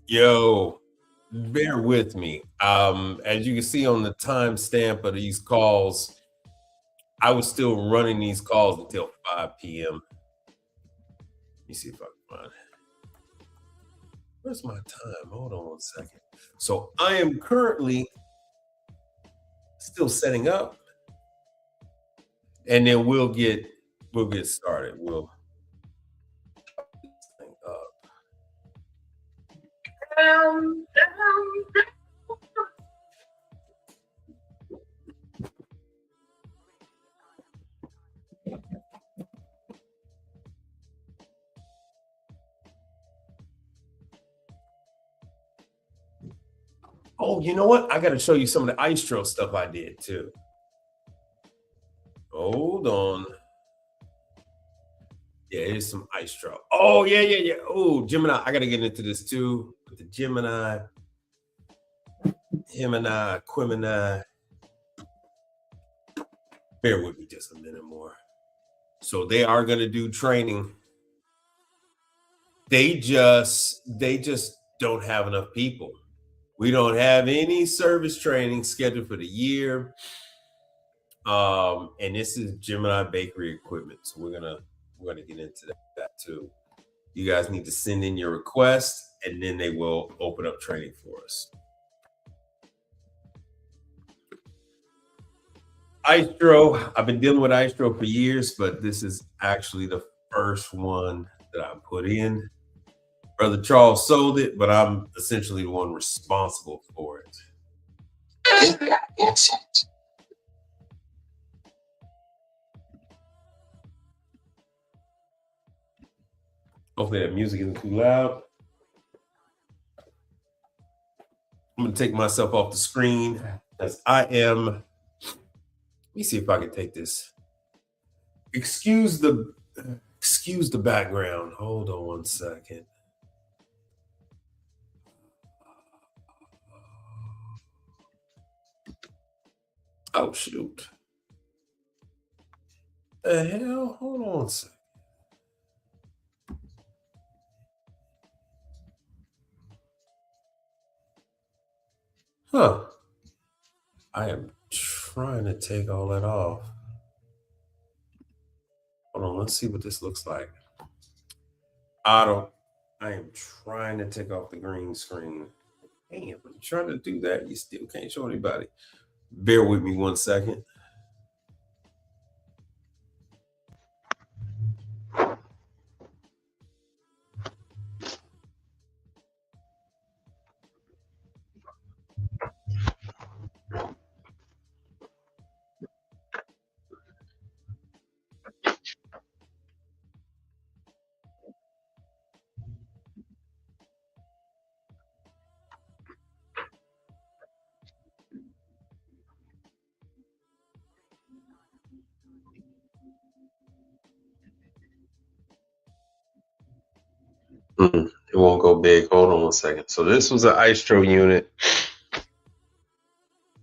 Yo, bear with me. As you can see on the timestamp of these calls, I was still running these calls until 5 p.m. Let me see if I can find it. Where's my time? Hold on one second. So I am currently still setting up, and then we'll get started. We'll thing up. Oh, you know what? I got to show you some of the Istro stuff I did too. Hold on. Yeah, here's some Istro. Oh, yeah, yeah, yeah. Oh, Gemini. I got to get into this too. With the Gemini, Gemini, Quimini. Bear with me just a minute more. So they are going to do training. They just don't have enough people. We don't have any service training scheduled for the year. And this is Gemini bakery equipment. So we're gonna get into that too. You guys need to send in your request, and then they will open up training for us. Istro, I've been dealing with Istro for years, but this is actually the first one that I put in. Brother Charles sold it, but I'm essentially the one responsible for it. Hopefully that music isn't too loud. I'm gonna take myself off the screen as I am. Let me see if I can take this. Excuse the background. Hold on one second. Oh shoot. The hell? Hold on a second. Huh. I am trying to take all that off. Hold on, let's see what this looks like. I don't I am trying to take off the green screen. Damn, I'm trying to do that. You still can't show anybody. Bear with me one second. It won't go big. Hold on one second. So this was an Istro unit.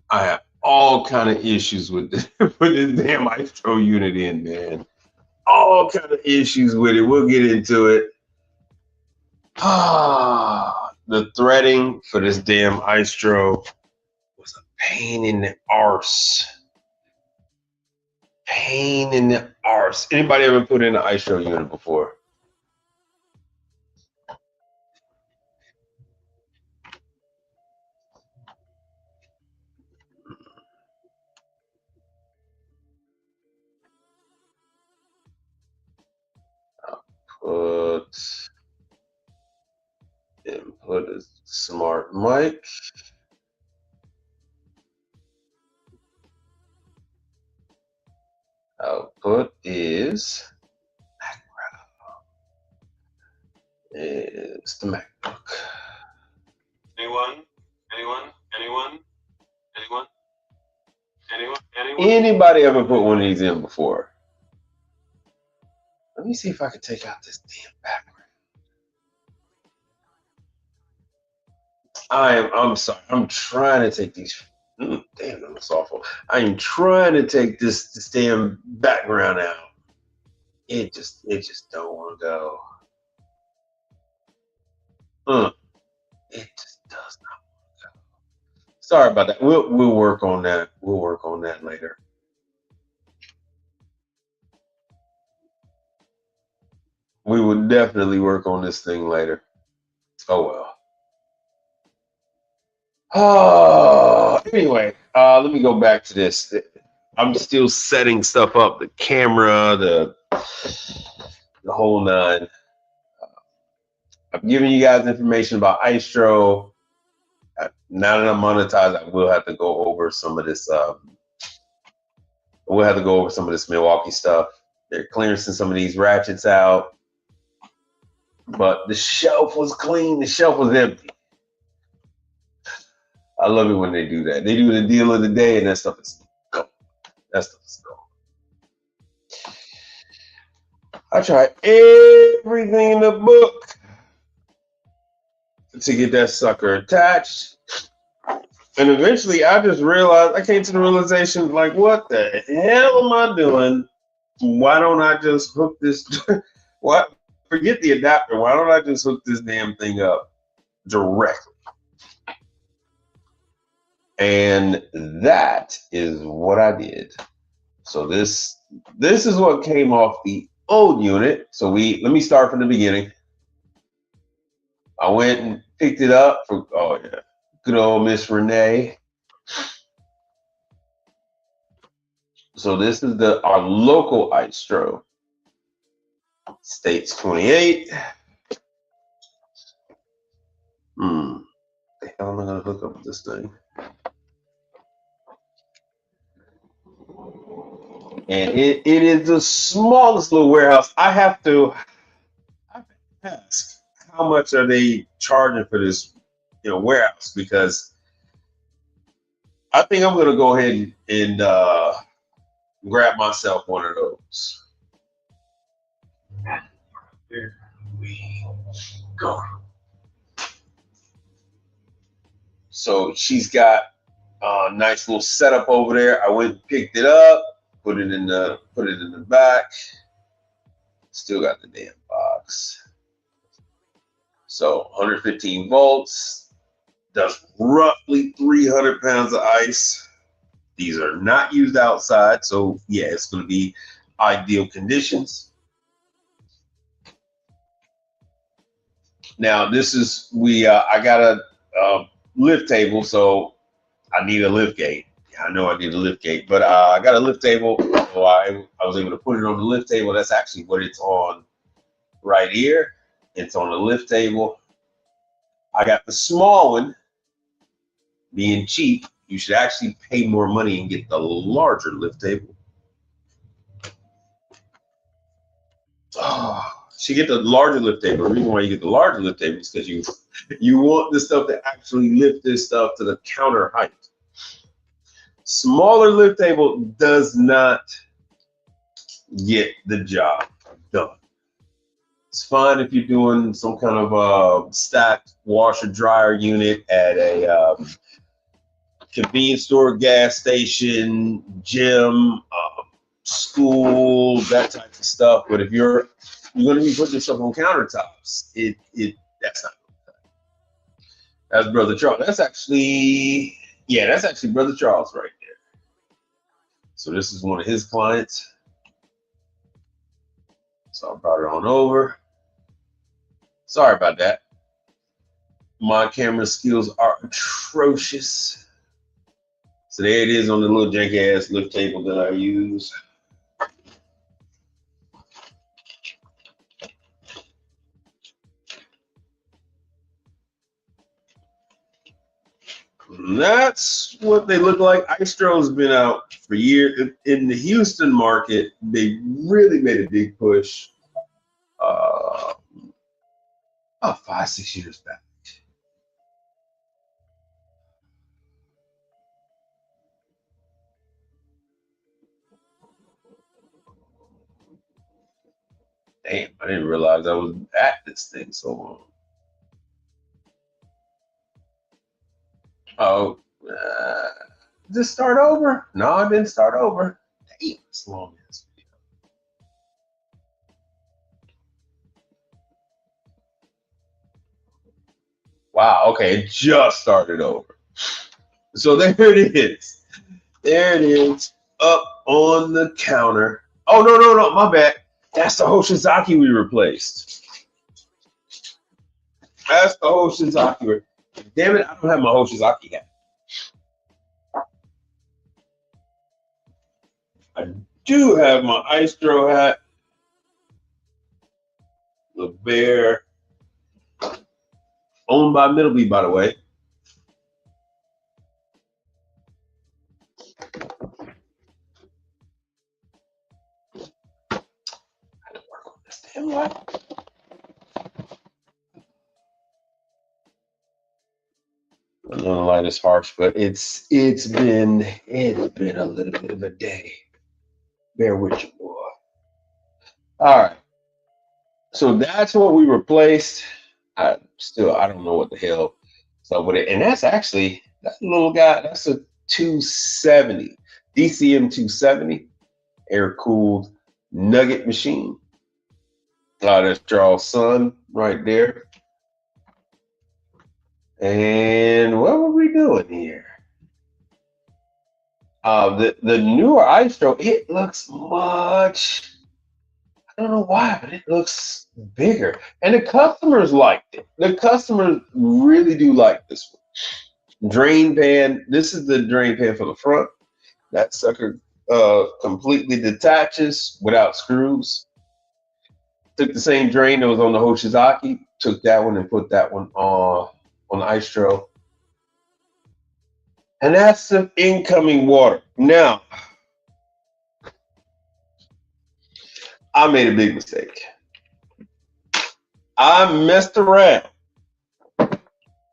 I have all kind of issues with this, with this damn Istro unit in, man. All kind of issues with it. We'll get into it. The threading for this damn Istro was a pain in the arse. Pain in the arse. Anybody ever put in an Istro unit before? Put input is smart mic. Output is the MacBook. Anyone? Anyone? Anyone? Anyone? Anyone? Anyone? Anybody ever put one of these in before? Let me see if I can take out this damn background. I'm sorry. I'm trying to take these. Damn, that was awful. I'm trying to take this damn background out. It just don't want to go. It just does not. Sorry about that. We'll work on that. We'll work on that later. We will definitely work on this thing later. Oh well. Anyway, let me go back to this. I'm still setting stuff up, the camera, the whole nine. I'm giving you guys information about Istro. Now that I'm monetized, I will have to go over some of this. We'll have to go over some of this Milwaukee stuff. They're clearing some of these ratchets out, but the shelf was clean. The shelf was empty. I love it when they do that. They do the deal of the day, and that stuff is gone. That stuff is gone. I tried everything in the book to get that sucker attached. And eventually I just realized, I came to the realization, like, what the hell am I doing? Why don't I just hook this? What? Forget the adapter. Why don't I just hook this damn thing up directly? And that is what I did. So this is what came off the old unit. So let me start from the beginning. I went and picked it up for, oh yeah, good old Miss Renee. So this is our local Istro. States 28. The hell am I gonna hook up with this thing? And it is the smallest little warehouse. I have to ask, how much are they charging for this, warehouse? Because I think I'm gonna go ahead and grab myself one of those. Here we go. So she's got a nice little setup over there. I went and picked it up, put it in the back. Still got the damn box. So 115 volts, does roughly 300 pounds of ice. These are not used outside, so yeah, it's going to be ideal conditions. Now this is I got a lift table, so I need a lift gate. I know I need a lift gate, but I got a lift table, so I was able to put it on the lift table. That's actually what it's on right here. It's on the lift table. I got the small one. Being cheap, you should actually pay more money and get the larger lift table. You get the larger lift table. The reason why you get the larger lift table is because you want this stuff to actually lift this stuff to the counter height. Smaller lift table does not get the job done. It's fine if you're doing some kind of stacked washer dryer unit at a convenience store, gas station, gym, school, that type of stuff. But if you're going to be putting yourself on countertops, that's not good. That's Brother Charles. That's actually Brother Charles right there. So this is one of his clients. So I brought it on over. Sorry about that. My camera skills are atrocious. So there it is on the little janky ass lift table that I use. That's what they look like. Istro's been out for years. In the Houston market, they really made a big push 5-6 years back. Damn, I didn't realize I was at this thing so long. Oh, did it start over? No, it didn't start over. Damn, it's long ass video. Wow, okay, it just started over. So there it is. There it is, up on the counter. Oh, no, my bad. That's the Hoshizaki we replaced. That's the Hoshizaki. Damn it, I don't have my Hoshizaki hat. I do have my Istro hat. The bear. Owned by Middleby, by the way. I had to work on this damn light. I know the light is harsh, but it's been a little bit of a day. Bear with you, boy. All right. So that's what we replaced. I don't know what the hell. So with it, and that's actually that little guy. That's a 270 DCM 270 air cooled nugget machine. That's Charles' son right there. And what were we doing here? The newer Istro, it looks much. I don't know why, but it looks bigger. And the customers liked it. The customers really do like this one. Drain pan. This is the drain pan for the front. That sucker completely detaches without screws. Took the same drain that was on the Hoshizaki, took that one and put that one on the Istro. And that's the incoming water. Now, I made a big mistake. I messed around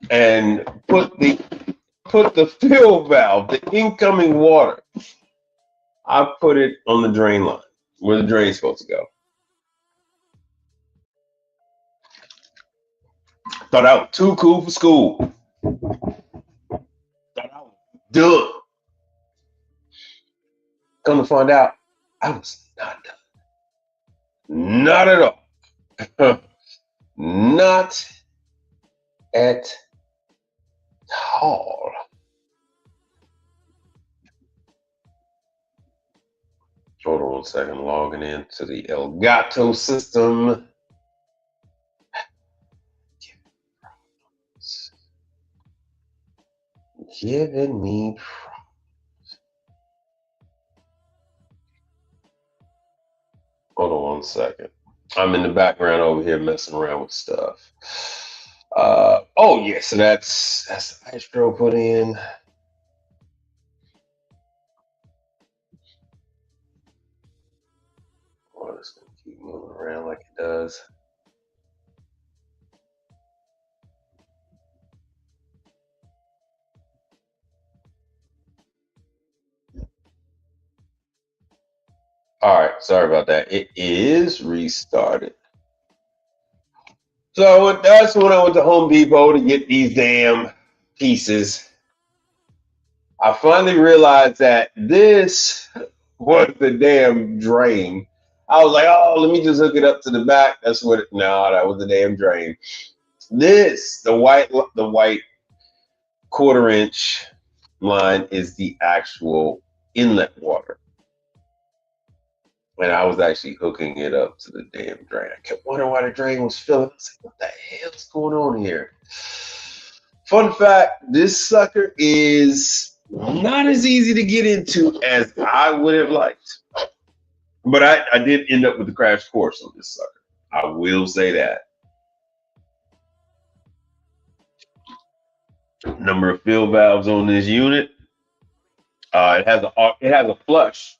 and put the fill valve, the incoming water, I put it on the drain line where the drain's supposed to go. Thought I was too cool for school. Thought I was done. Come to find out, I was not done. Not at all. Not at all. Hold on 1 second, logging in to the Elgato system. Giving me problems. Hold on 1 second. I'm in the background over here messing around with stuff. Oh yeah, so that's the Istro put in. Oh, it's gonna keep moving around like it does. All right, sorry about that. It is restarted. So that's when I went to Home Depot to get these damn pieces. I finally realized that this was the damn drain. I was like, oh, let me just hook it up to the back. That's what it, no, that was the damn drain. This, the white 1/4 inch line is the actual inlet water. And I was actually hooking it up to the damn drain. I kept wondering why the drain was filling. I was like, what the hell's going on here? Fun fact, this sucker is not as easy to get into as I would have liked. But I did end up with the crash course on this sucker. I will say that. Number of fill valves on this unit. It has a flush.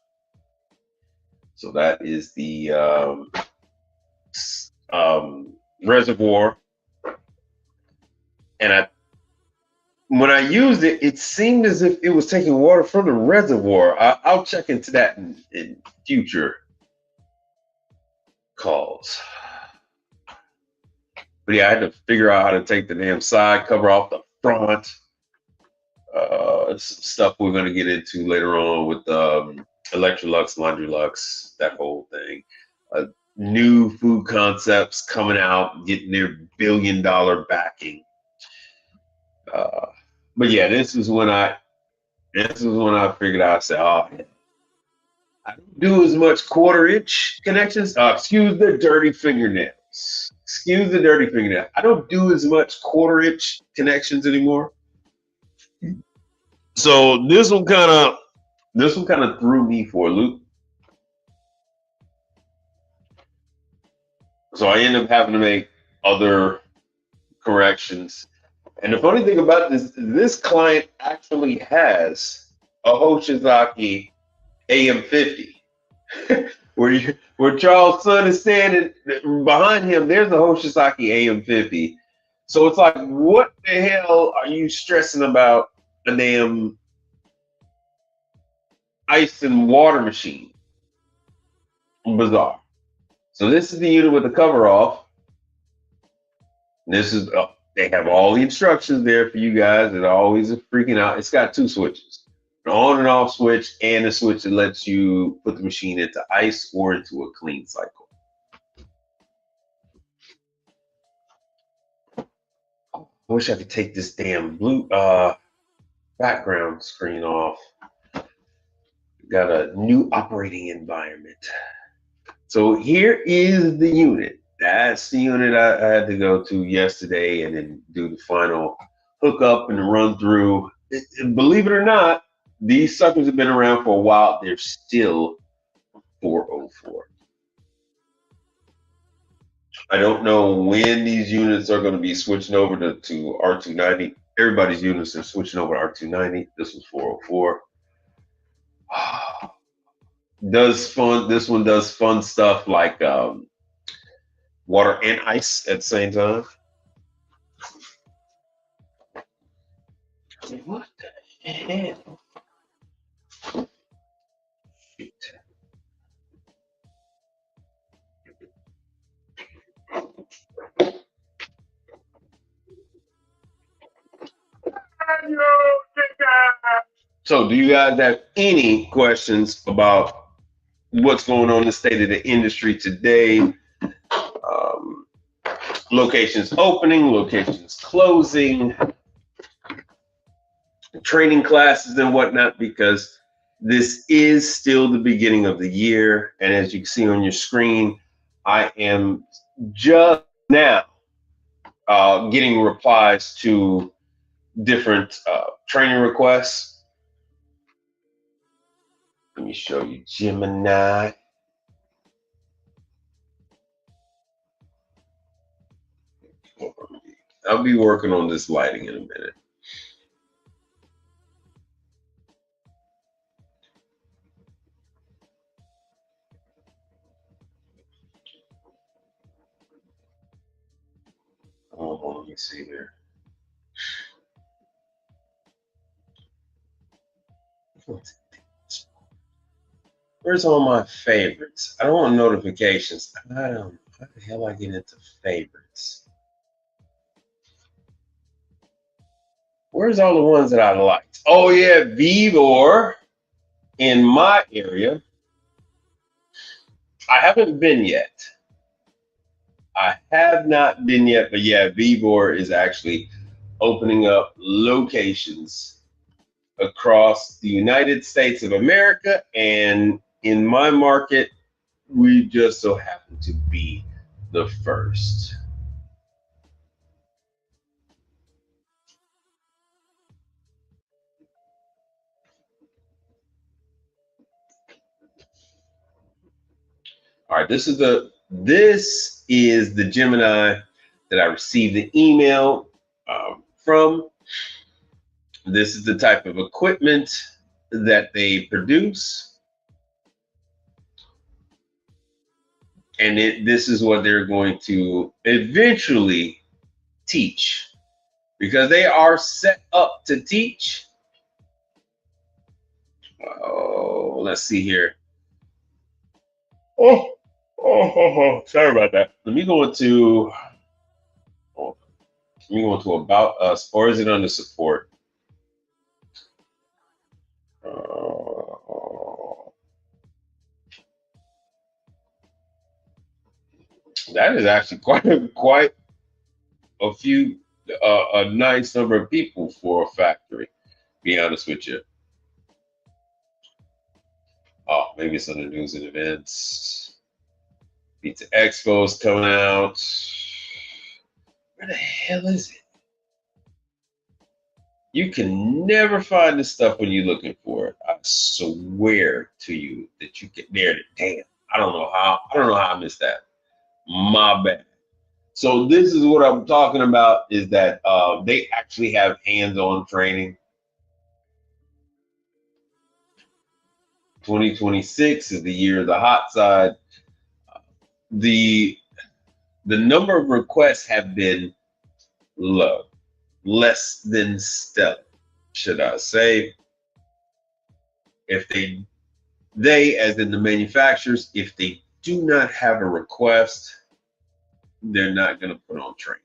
So that is the reservoir. And when I used it, it seemed as if it was taking water from the reservoir. I'll check into that in future calls. But yeah, I had to figure out how to take the damn side cover off the front. Some stuff we're going to get into later on with Electrolux, Laundrolux, that whole thing. New food concepts coming out, getting their $1 billion backing. But yeah, this is when I figured out. I said, oh, I don't do as much quarter inch connections. Excuse the dirty fingernails. Excuse the dirty fingernail. I don't do as much quarter inch connections anymore. So this one kind of threw me for a loop. So I ended up having to make other corrections. And the funny thing about this client actually has a Hoshizaki AM50. Where Charles' son is standing behind him, there's a Hoshizaki AM50. So it's like, what the hell are you stressing about a damn ice and water machine? Bizarre. So this is the unit with the cover off. This is they have all the instructions there for you guys that are always freaking out. It's got two switches, an on and off switch, and a switch that lets you put the machine into ice or into a clean cycle. I wish I could take this damn blue background screen off. Got a new operating environment. So here is the unit. That's the unit I had to go to yesterday and then do the final hookup and run through. Believe it or not, these suckers have been around for a while. They're still 404. I don't know when these units are going to be switching over to R290. Everybody's units are switching over to R290. This was 404. This one does fun stuff like water and ice at the same time. What the hell? Shit. So, do you guys have any questions about what's going on in the state of the industry today? Um, Locations opening, locations closing, training classes and whatnot, because this is still the beginning of the year. And as you can see on your screen, I am just now getting replies to different training requests. Let me show you Gemini. I'll be working on this lighting in a minute. Oh, let me see here. Where's all my favorites? I don't want notifications. I don't. How the hell I get into favorites? Where's all the ones that I liked? Oh yeah, Vivor in my area. I haven't been yet. I have not been yet, but yeah, Vivor is actually opening up locations across the United States of America, and in my market, we just so happen to be the first. All right, this is the Gemini that I received the email from. This is the type of equipment that they produce, and this is what they're going to eventually teach, because they are set up to teach. Oh, let's see here. Oh, sorry about that. Let me go into About Us, or is it under support? That is actually quite a few a nice number of people for a factory. Be honest with you. Oh, maybe it's on the news and events. Pizza Expo's coming out. Where the hell is it? You can never find this stuff when you're looking for it. I swear to you that you can. There, damn. I don't know how. I don't know how I missed that. My bad. So this is what I'm talking about. Is that they actually have hands-on training. 2026 is the year of the hot side. The number of requests have been low, less than stellar, should I say. If they as in the manufacturers, if they do not have a request, they're not going to put on training.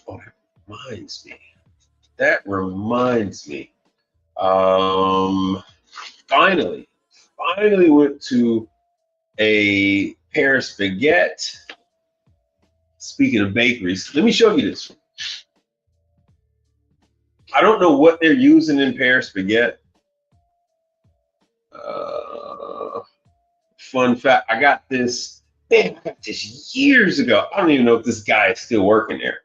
Oh, that reminds me. That reminds me. Finally went to a Paris Baguette. Speaking of bakeries, let me show you this. I don't know what they're using in Paris Baguette. Fun fact, I got this years ago. I don't even know if this guy is still working there.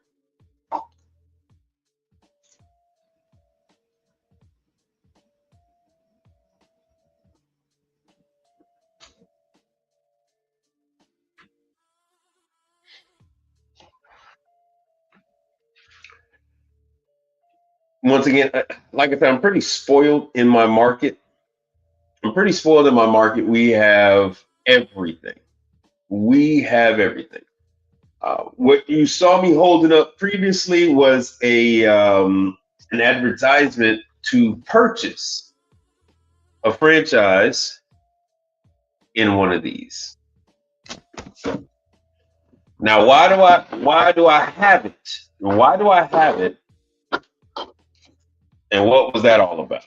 Once again, like I said, I'm pretty spoiled in my market. We have everything. What you saw me holding up previously was an advertisement to purchase a franchise in one of these. Now, why do I have it? Why do I have it? And what was that all about?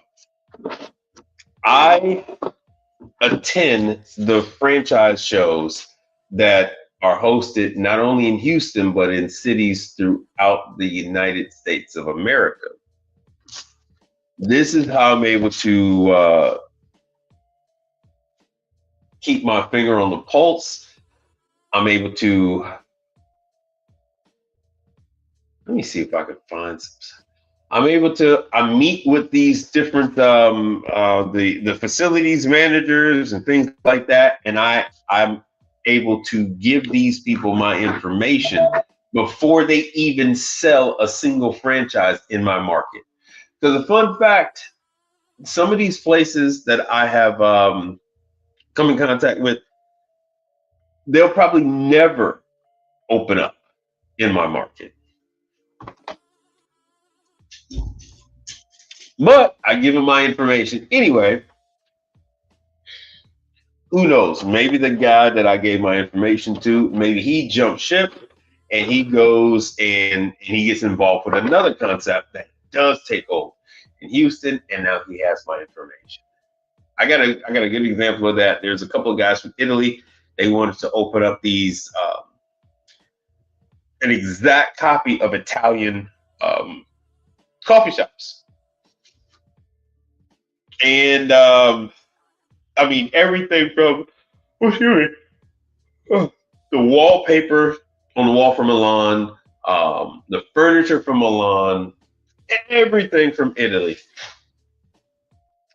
I attend the franchise shows that are hosted not only in Houston, but in cities throughout the United States of America. This is how I'm able to keep my finger on the pulse. I'm able to, let me see if I can find some. I meet with these different the facilities managers and things like that, and I'm able to give these people my information before they even sell a single franchise in my market. Because the fun fact, some of these places that I have come in contact with, they'll probably never open up in my market. But I give him my information anyway. Who knows? Maybe the guy that I gave my information to, maybe he jumped ship and he goes and he gets involved with another concept that does take over in Houston, and now he has my information. I got a good example of that. There's a couple of guys from Italy. They wanted to open up these an exact copy of Italian coffee shops. And I mean, everything from the wallpaper on the wall from Milan, the furniture from Milan, everything from Italy.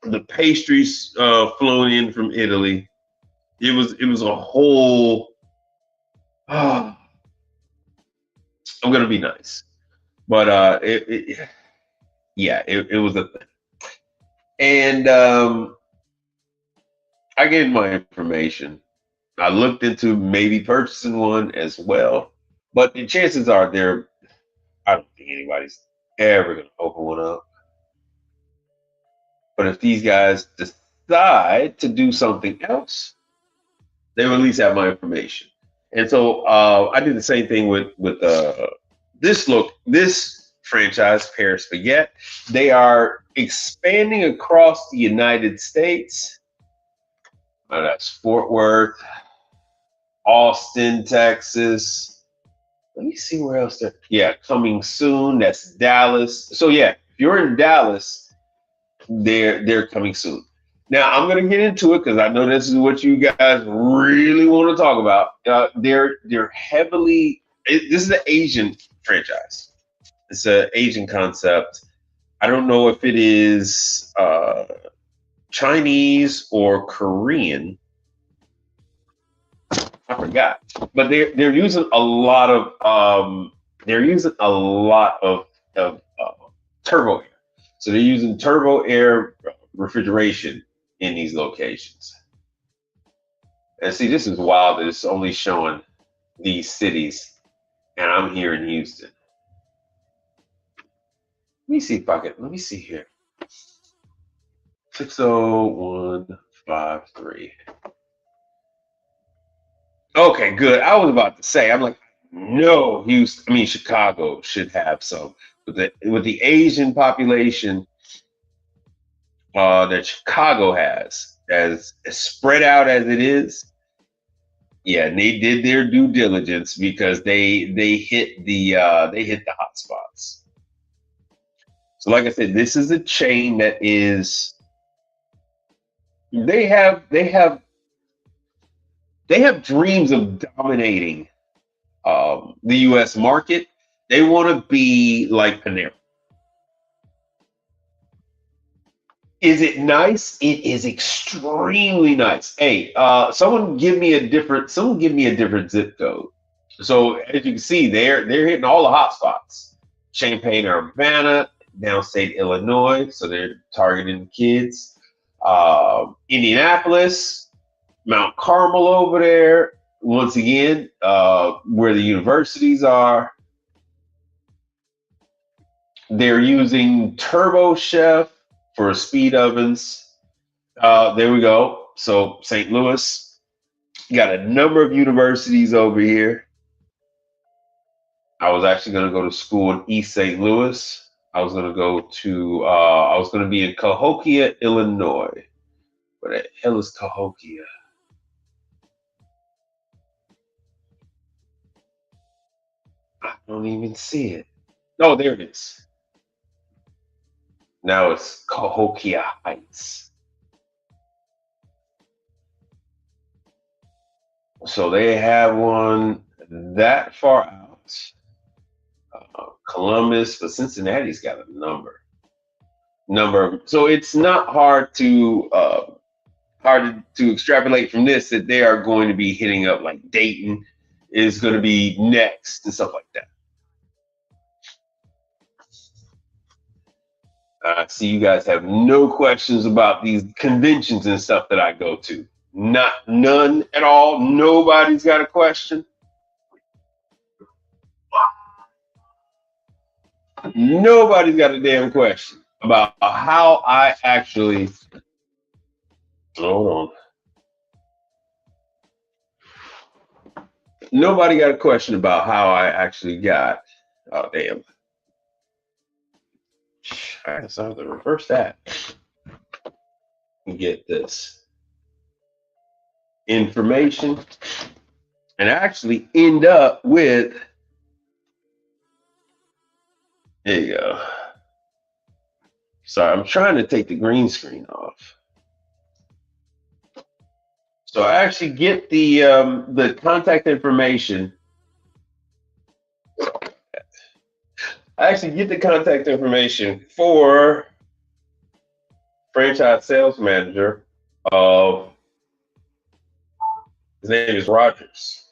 The pastries flown in from Italy. It was a whole. I'm gonna be nice, but it was a thing. And I gave my information. I looked into maybe purchasing one as well, but the chances are I don't think anybody's ever going to open one up. But if these guys decide to do something else, they will at least have my information. And so I did the same thing with this franchise, Paris Baguette. They are expanding across the United States. That's Fort Worth, Austin, Texas. Let me see where else they're. Yeah, coming soon. That's Dallas. So yeah, if you're in Dallas, they're coming soon. Now I'm gonna get into it because I know this is what you guys really want to talk about. They're heavily. This is an Asian franchise. It's an Asian concept. I don't know if it is Chinese or Korean. I forgot, but they're using a lot of turbo air. So they're using turbo air refrigeration in these locations. And see, this is wild that it's only showing these cities, and I'm here in Houston. Let me see if I can. Let me see here. 60153. Okay, good. I was about to say, I'm like, no, Houston. I mean, Chicago should have some. With the Asian population that Chicago has, as spread out as it is, yeah, and they did their due diligence because they hit the hot spots. So, like I said, this is a chain that is they have dreams of dominating the U.S. market. They want to be like Panera. Is it nice? It is extremely nice. Hey, someone give me a different zip code. So as you can see, they're hitting all the hot spots. Champaign, Urbana, downstate Illinois. So they're targeting kids. Indianapolis, Mount Carmel over there. Once again, where the universities are. They're using Turbo Chef for speed ovens. There we go. So St. Louis got a number of universities over here. I was actually going to go to school in East St. Louis. I was going to I was going to be in Cahokia, Illinois. Where the hell is Cahokia? I don't even see it. Oh, there it is. Now it's Cahokia Heights. So they have one that far out. Columbus, but Cincinnati's got a number. So it's not hard to extrapolate from this that they are going to be hitting up like Dayton is going to be next and stuff like that. I see you guys have no questions about these conventions and stuff that I go to. None at all. Nobody's got a question. Nobody's got a damn question about how I actually. Hold on. Nobody got a question about how I actually got. Oh, damn. I guess I have to reverse that and get this information and actually end up with. There you go. Sorry, I'm trying to take the green screen off. So I actually get the contact information. I actually get the contact information for franchise sales manager of his name is Rogers.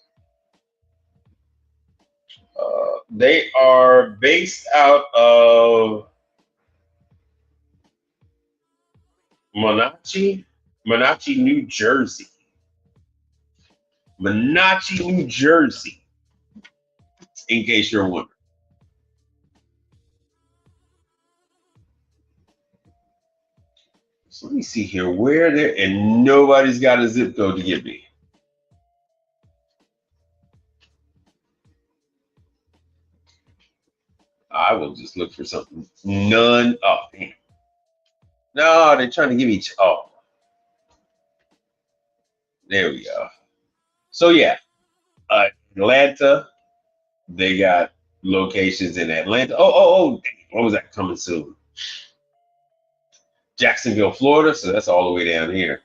They are based out of Monachi, New Jersey. Monachi, New Jersey, in case you're wondering. So let me see here where they're, and nobody's got a zip code to give me. I will just look for something. None. Oh, damn. No, they're trying to give each. Oh, there we go. So yeah, Atlanta. They got locations in Atlanta. What was that coming soon? Jacksonville, Florida. So that's all the way down here.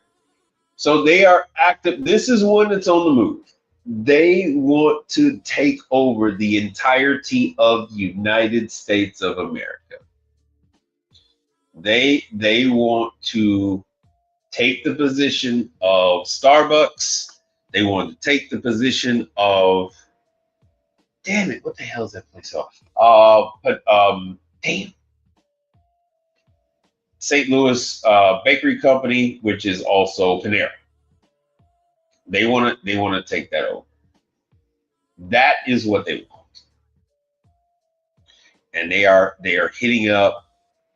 So they are active. This is one that's on the move. They want to take over the entirety of United States of America. They want to take the position of Starbucks. They want to take the position of, damn it, what the hell is that place off? Damn. St. Louis Bakery Company, which is also Panera. They want to take that over. That is what they want. And they are hitting up.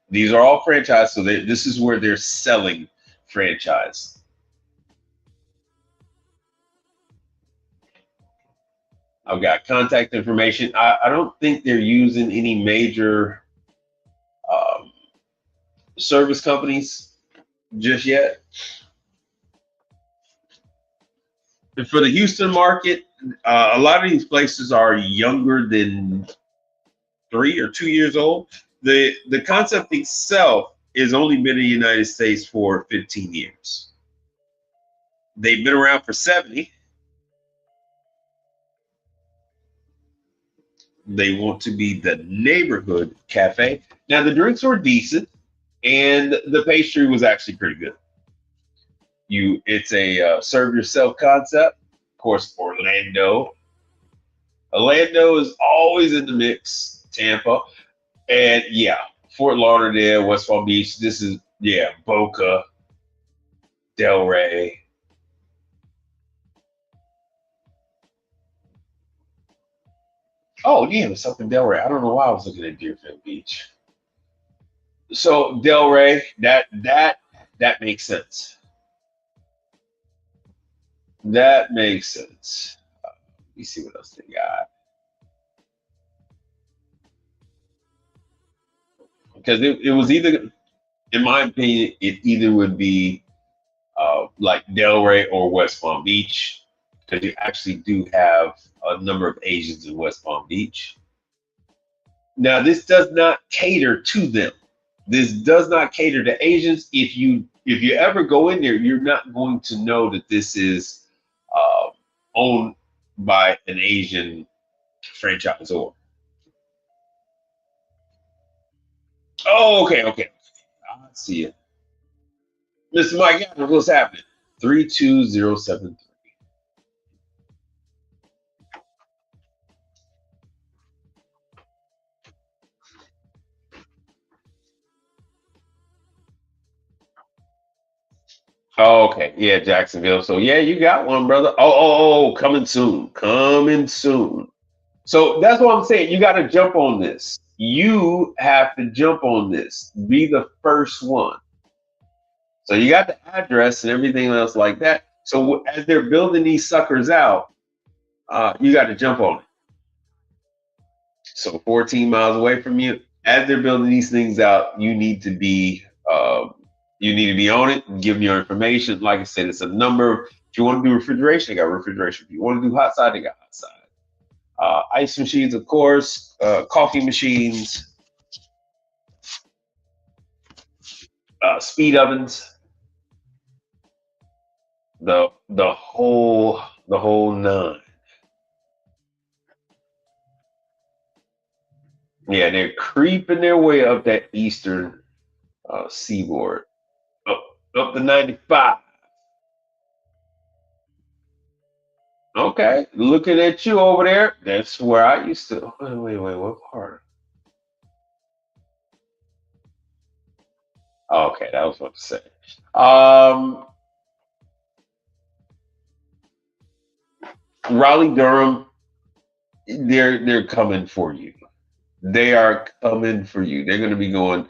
These are all franchise, so this is where they're selling franchise. I've got contact information. I don't think they're using any major service companies just yet. And for the Houston market, a lot of these places are younger than 3 or 2 years old. The concept itself has only been in the United States for 15 years. They've been around for 70. They want to be the neighborhood cafe. Now the drinks were decent, and the pastry was actually pretty good. It's a serve yourself concept. Of course, Orlando. Orlando is always in the mix. Tampa, and yeah, Fort Lauderdale, West Palm Beach. This is Boca, Delray. Oh yeah, it's up in Delray. I don't know why I was looking at Deerfield Beach. So Delray, that makes sense. That makes sense. Let me see what else they got. Because it was either, in my opinion, it either would be like Delray or West Palm Beach, because you actually do have a number of Asians in West Palm Beach. Now, this does not cater to them. This does not cater to Asians. If you ever go in there, you're not going to know that this is owned by an Asian franchisor. Oh, okay. I see it. Mr. Mike Adams, what's happening? 32073. Oh, okay. Yeah, Jacksonville. So yeah, you got one, brother. Coming soon. Coming soon. So that's what I'm saying. You got to jump on this. You have to jump on this. Be the first one. So you got the address and everything else like that. So as they're building these suckers out, you got to jump on it. So 14 miles away from you, as they're building these things out, you need to be on it and give them your information. Like I said, it's a number. If you want to do refrigeration, they got refrigeration. If you want to do hot side, they got hot side. Ice machines, of course, coffee machines, speed ovens, the whole nine. Yeah, they're creeping their way up that eastern seaboard, up to 95. Okay, looking at you over there. That's where I used to. Wait, what part? Okay, that was what to say. Raleigh Durham, they're coming for you. They are coming for you. They're going to be going.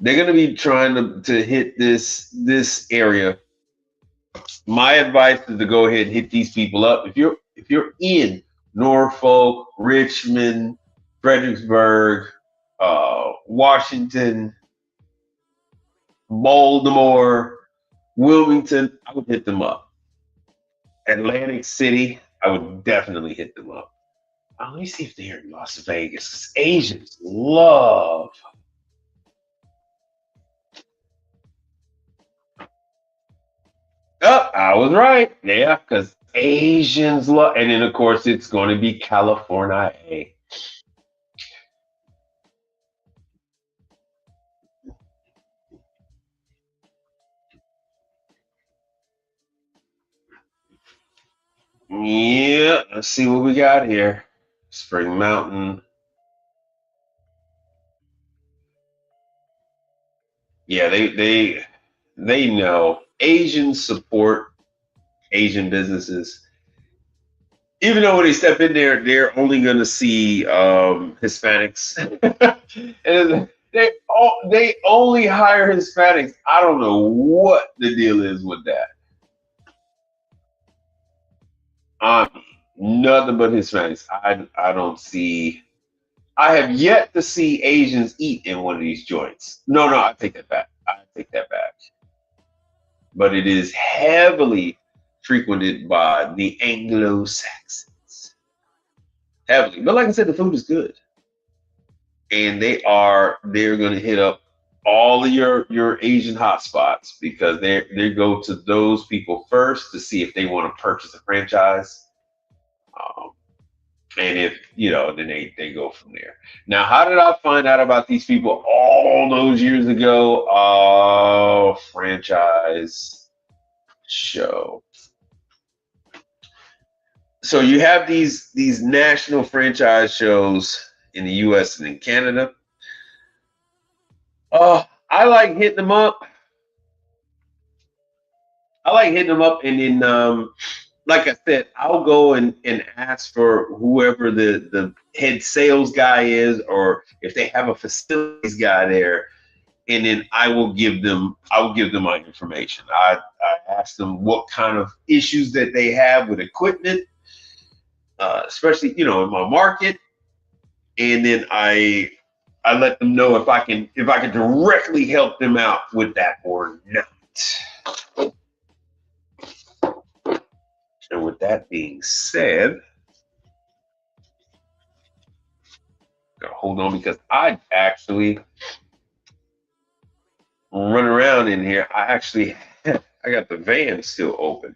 They're going to be trying to hit this area. My advice is to go ahead and hit these people up. If you're in Norfolk, Richmond, Fredericksburg, Washington, Baltimore, Wilmington, I would hit them up. Atlantic City, I would definitely hit them up. Let me see if they're in Las Vegas. 'Cause Asians love. Oh, I was right. Yeah, because Asians love, and then of course it's going to be California. Yeah, let's see what we got here. Spring Mountain. Yeah, they know Asians support Asian businesses. Even though when they step in there, they're only going to see Hispanics, and they only hire Hispanics. I don't know what the deal is with that. Um, Nothing but Hispanics. I don't see. I have yet to see Asians eat in one of these joints. No, no, I take that back. I take that back. But it is heavily frequented by the Anglo Saxons. Heavily. But like I said, the food is good. And they're gonna hit up all of your Asian hotspots because they go to those people first to see if they want to purchase a franchise. Um, and if then they go from there. Now, how did I find out about these people all those years ago? Oh, franchise show. So you have these national franchise shows in the U.S. and in Canada. I like hitting them up. I like hitting them up, and then like I said, I'll go and ask for whoever the head sales guy is, or if they have a facilities guy there, and then I will give them my information. I ask them what kind of issues that they have with equipment, especially in my market, and then I let them know if I can directly help them out with that or not. And with that being said, gotta hold on because I actually run around in here. I got the van still open.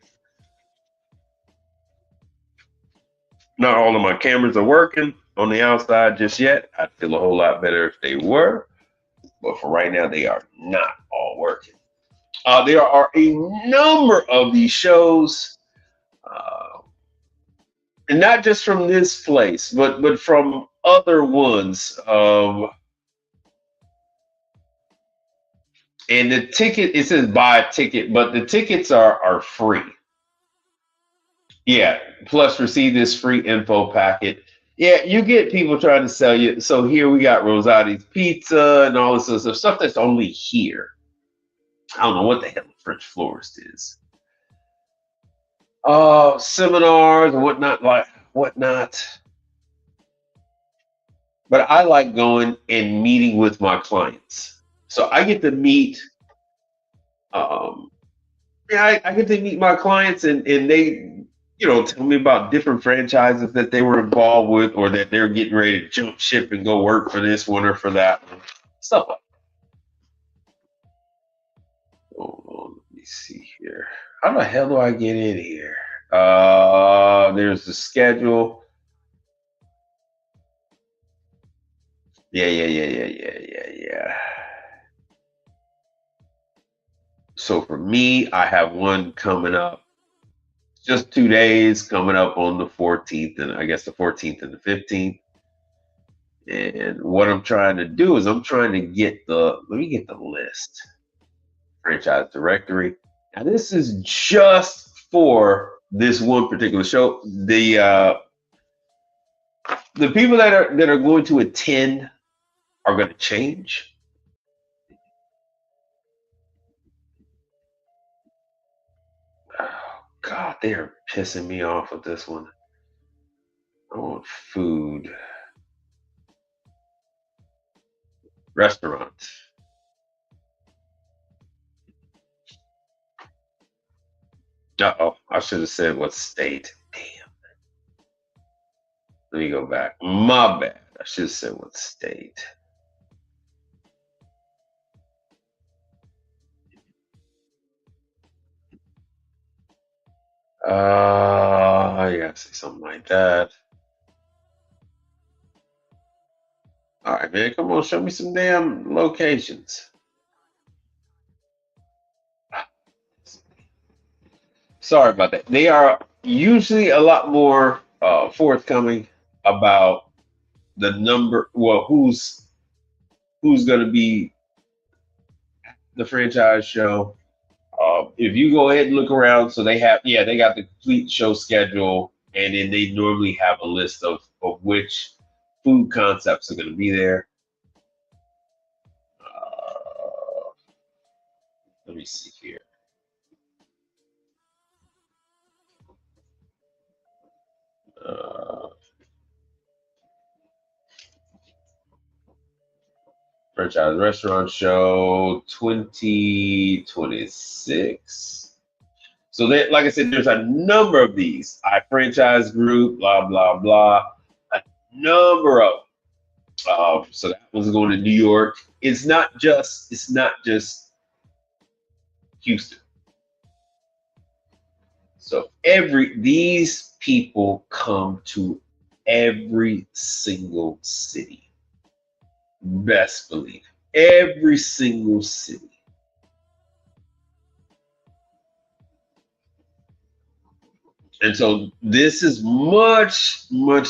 Not all of my cameras are working on the outside just yet. I'd feel a whole lot better if they were, but for right now, they are not all working. There are a number of these shows, uh, and not just from this place, but from other ones. And the ticket, it says buy a ticket, but the tickets are free. Yeah, plus receive this free info packet. Yeah, you get people trying to sell you. So here we got Rosati's Pizza and all this other stuff that's only here. I don't know what the hell a French florist is. Seminars and whatnot. But I like going and meeting with my clients. So I get to meet um I get to meet my clients and they tell me about different franchises that they were involved with or that they're getting ready to jump ship and go work for this one or for that one. Stuff like that. Hold on, let me see here. How the hell do I get in here? There's the schedule. Yeah. So for me, I have one coming up just 2 days coming up on the 14th, and I guess the 14th and the 15th. And what I'm trying to do is I'm trying to let me get the list, franchise directory. Now this is just for this one particular show. The people that are going to attend are going to change. Oh God, they are pissing me off with this one. I want food. Restaurant. Uh-oh, I should have said what state. Damn. Let me go back. My bad. I should have said what state. I gotta say something like that. All right, man. Come on, show me some damn locations. Sorry about that. They are usually a lot more forthcoming about the number. Well, who's going to be the franchise show? If you go ahead and look around, so they have, yeah, they got the complete show schedule, and then they normally have a list of which food concepts are going to be there. Let me see here. Franchise Restaurant Show 2026. So that, like I said, there's a number of these. iFranchise Group, blah blah blah, a number of. So that one's going to New York. It's not just Houston. So these people come to every single city. Best believe every single city. And so this is much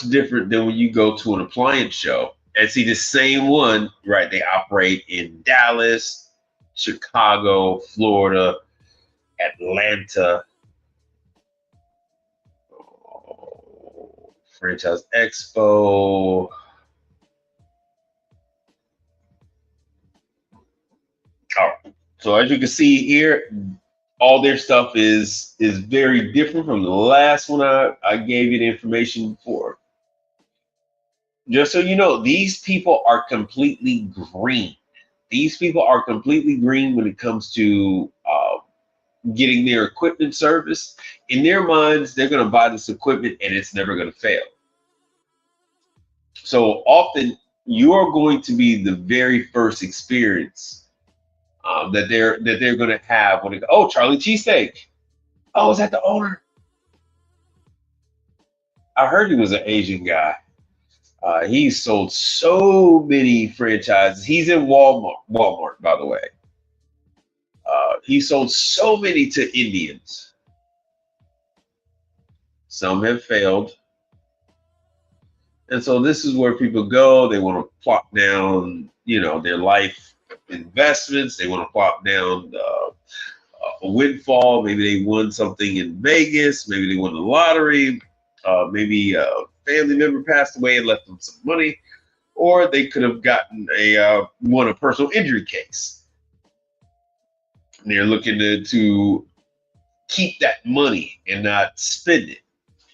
different than when you go to an appliance show and see the same one, right? They operate in Dallas, Chicago, Florida, Atlanta. Franchise Expo. All right. So as you can see here, all their stuff is very different from the last one I gave you the information for. Just so you know, these people are completely green. These people are completely green when it comes to getting their equipment serviced. In their minds, they're going to buy this equipment and it's never going to fail. So often, you are going to be the very first experience that they're going to have when they go, oh, Charlie Cheesesteak. Oh, is that the owner? I heard he was an Asian guy. He's sold so many franchises. He's in Walmart, by the way. He sold so many to Indians. Some have failed. And so this is where people go. They want to plop down, their life investments. They want to plop down a windfall. Maybe they won something in Vegas. Maybe they won the lottery. Maybe a family member passed away and left them some money. Or they could have gotten won a personal injury case. And they're looking to keep that money and not spend it.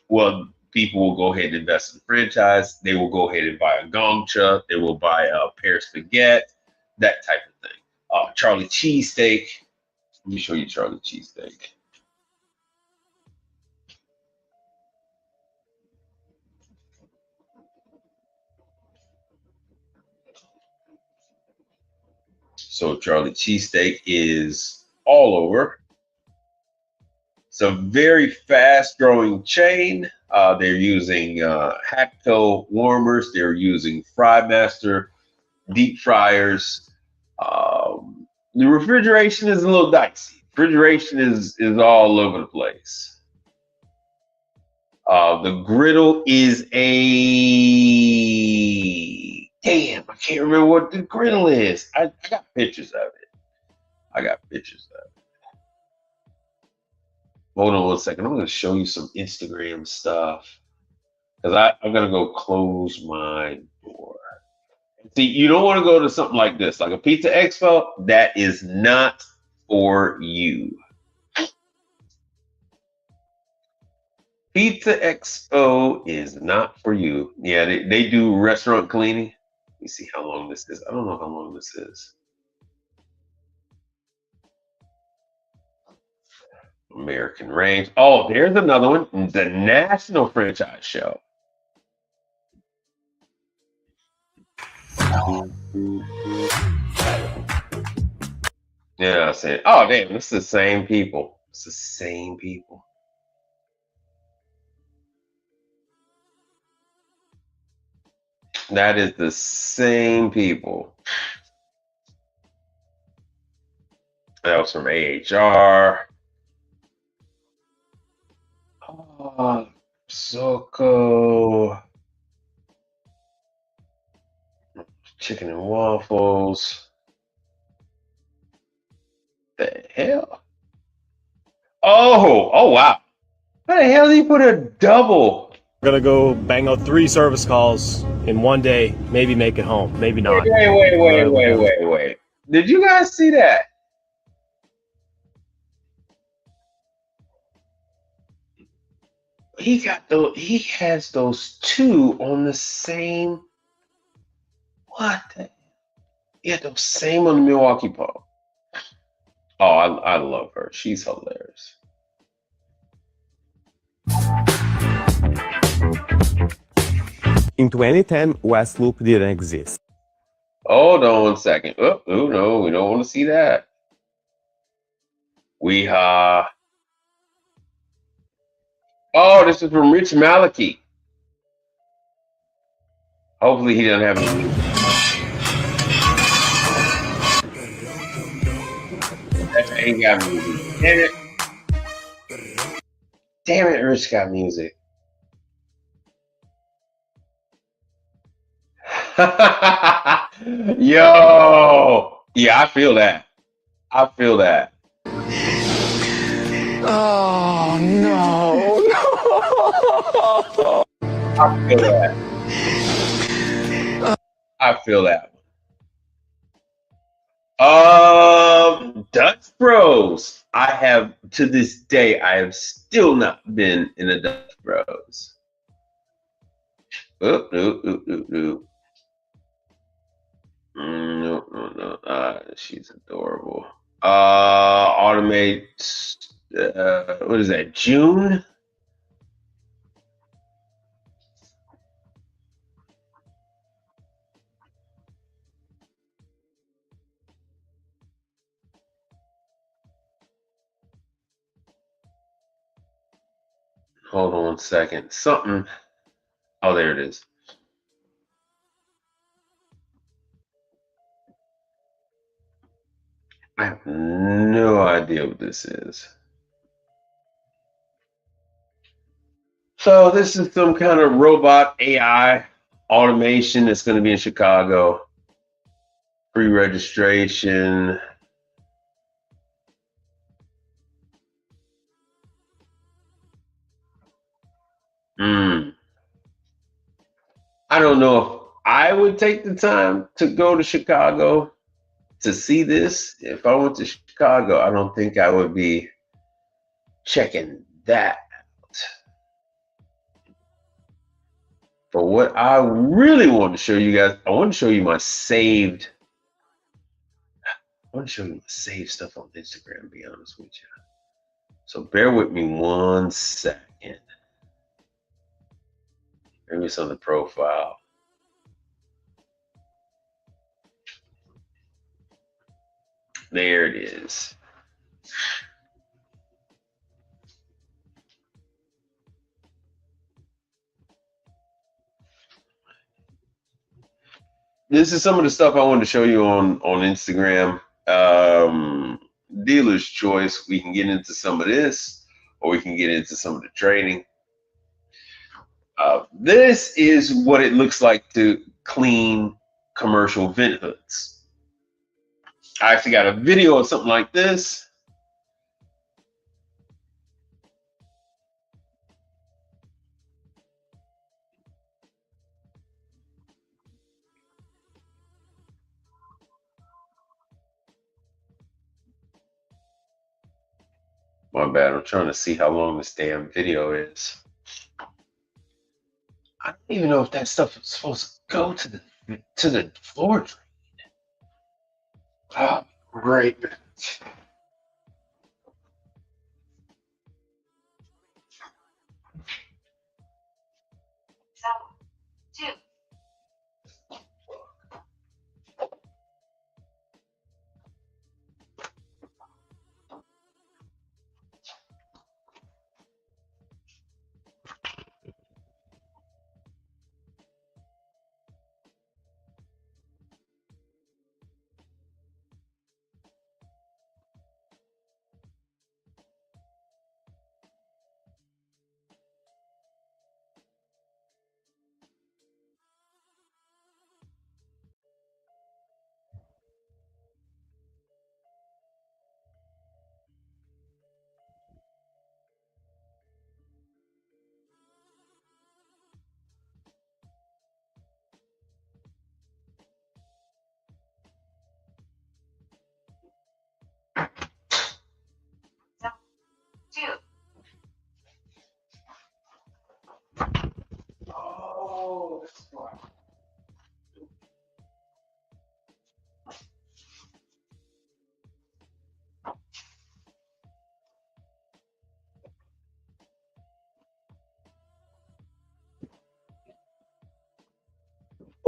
Well, people will go ahead and invest in the franchise. They will go ahead and buy a Gongcha. They will buy a Paris Baguette, that type of thing. Charlie Cheesesteak. Let me show you Charlie Cheesesteak. So Charlie Cheesesteak is all over. It's a very fast-growing chain. They're using Hatco warmers. They're using Frymaster deep fryers. The refrigeration is a little dicey. Refrigeration is all over the place. The griddle is a damn. I can't remember what the griddle is. I got pictures of it. Hold on one second. I'm going to show you some Instagram stuff because I'm going to go close my door. See, you don't want to go to something like this, like a Pizza Expo. That is not for you. Pizza Expo is not for you. Yeah, they do restaurant cleaning. Let me see how long this is. I don't know how long this is. American Range. Oh, there's another one. The National Franchise Show. Yeah, I said, oh damn, it's the same people. It's the same people. That is the same people. That was from AHR. Oh, Soko. Chicken and waffles. The hell? Oh wow. How the hell did you put a double? We're gonna go bang out 3 service calls in one day, maybe make it home, maybe not. Wait. Did you guys see that? He has those two on the same. What? Yeah, those same on the Milwaukee Post. Oh, I love her. She's hilarious. In 2010, West Loop didn't exist. Hold on 1 second. Oh no, we don't want to see that. Oh, this is from Rich Malachi. Hopefully he doesn't have any music. That ain't got music. Damn it. Damn it, Rich got music. Yo. Yeah, I feel that. I feel that. Oh no! I feel that. I feel that. Dutch Bros. I have to this day. I have still not been in a Dutch Bros. No. She's adorable. Automate. What is that? June. Hold on 1 second. Something. Oh, there it is. I have no idea what this is. So this is some kind of robot AI automation that's going to be in Chicago. Pre-registration. I don't know if I would take the time to go to Chicago to see this. If I went to Chicago, I don't think I would be checking that out. But what I really want to show you guys, I want to show you my saved. I want to show you my saved stuff on Instagram, to be honest with you. So bear with me 1 second. Maybe it's on the profile. There it is. This is some of the stuff I wanted to show you on Instagram. Dealer's choice. We can get into some of this, or we can get into some of the training. This is what it looks like to clean commercial vent hoods. I actually got a video of something like this. My bad. I'm trying to see how long this damn video is. I don't even know if that stuff is supposed to go to the floor drain. Oh, great.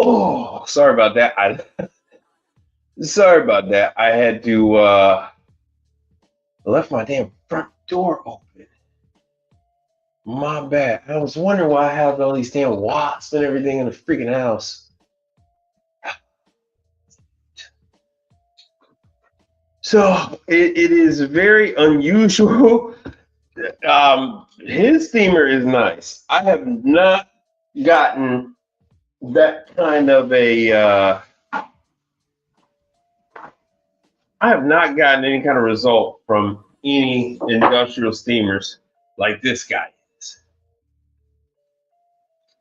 Oh, sorry about that. Sorry about that. I had to left my damn front door open. My bad. I was wondering why I have all these damn wasps and everything in the freaking house. So it is very unusual. His steamer is nice. I have not gotten that kind of a I have not gotten any kind of result from any industrial steamers like this guy is.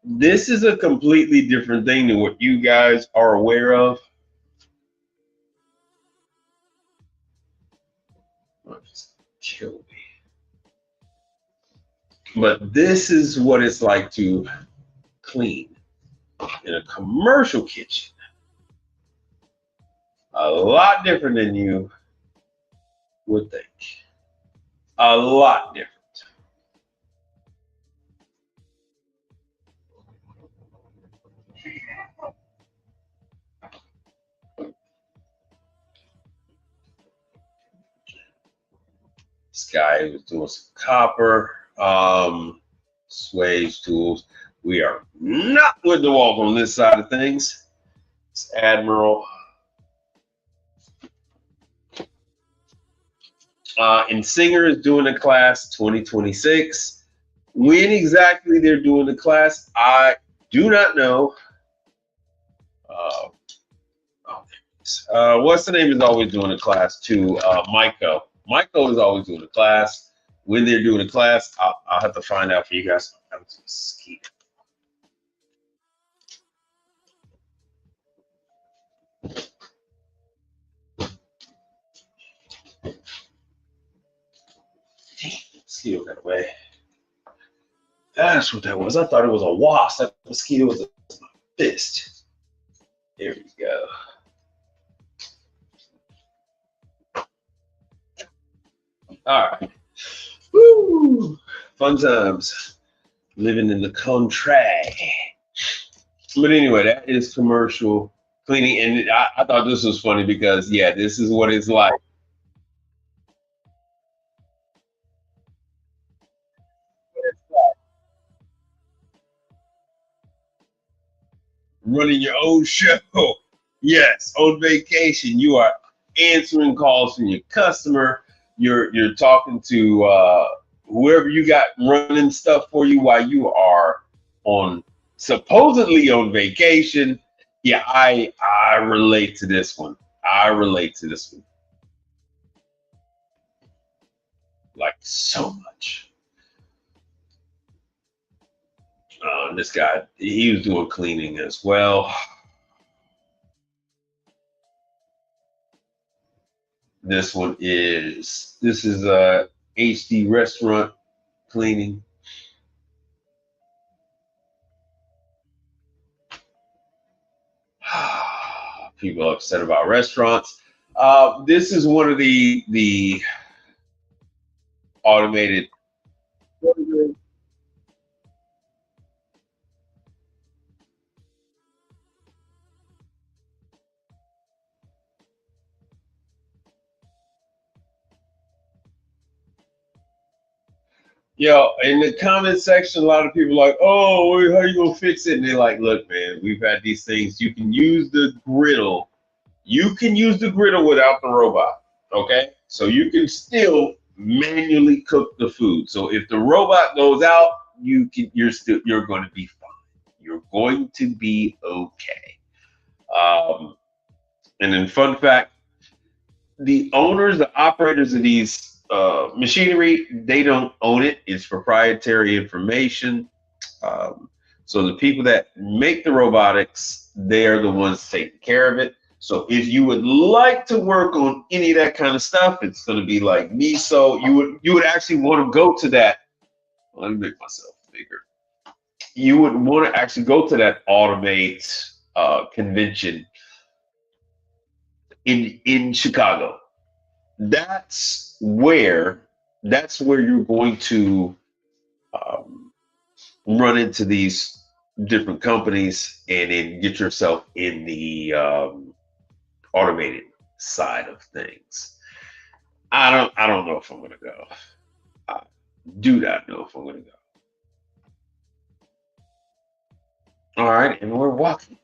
This is a completely different thing than what you guys are aware of. Just kill me. But this is what it's like to clean in a commercial kitchen. A lot different than you would think. A lot different. This guy was doing some copper, swage tools. We are not with the walk on this side of things. It's Admiral. And Singer is doing a class 2026. When exactly they're doing the class, I do not know. What's the name is always doing a class too? Maiko. Maiko is always doing a class. When they're doing a class, I'll have to find out for you guys. I'm just mosquito. Mosquito got away. That's what that was. I thought it was a wasp. That mosquito was my fist. There we go. All right. Woo! Fun times. Living in the country. But anyway, that is commercial cleaning. And I thought this was funny because, yeah, this is what it's like. Running your own show. Yes, on vacation, you are answering calls from your customer. You're talking to whoever you got running stuff for you while you are on supposedly on vacation. Yeah, I relate to this one. I relate to this one. Like so much. This guy, he was doing cleaning as well. This is HD restaurant cleaning. People are upset about restaurants. This is one of the automated. Yo, in the comment section, a lot of people are like, oh, how are you gonna fix it? And they're like, look, man, we've had these things. You can use the griddle. You can use the griddle without the robot. Okay, so you can still manually cook the food. So if the robot goes out, you're going to be fine. You're going to be okay. And then, fun fact: the owners, the operators of these machinery, they don't own it. It's proprietary information. So the people that make the robotics, they're the ones taking care of it. So if you would like to work on any of that kind of stuff, it's going to be like me. So you would actually want to go to that. Let me make myself bigger. You would want to actually go to that Automate convention in Chicago. That's where you're going to run into these different companies and then get yourself in the automated side of things. I don't know if I'm gonna go. I do not know if I'm gonna go. All right, and we're walking.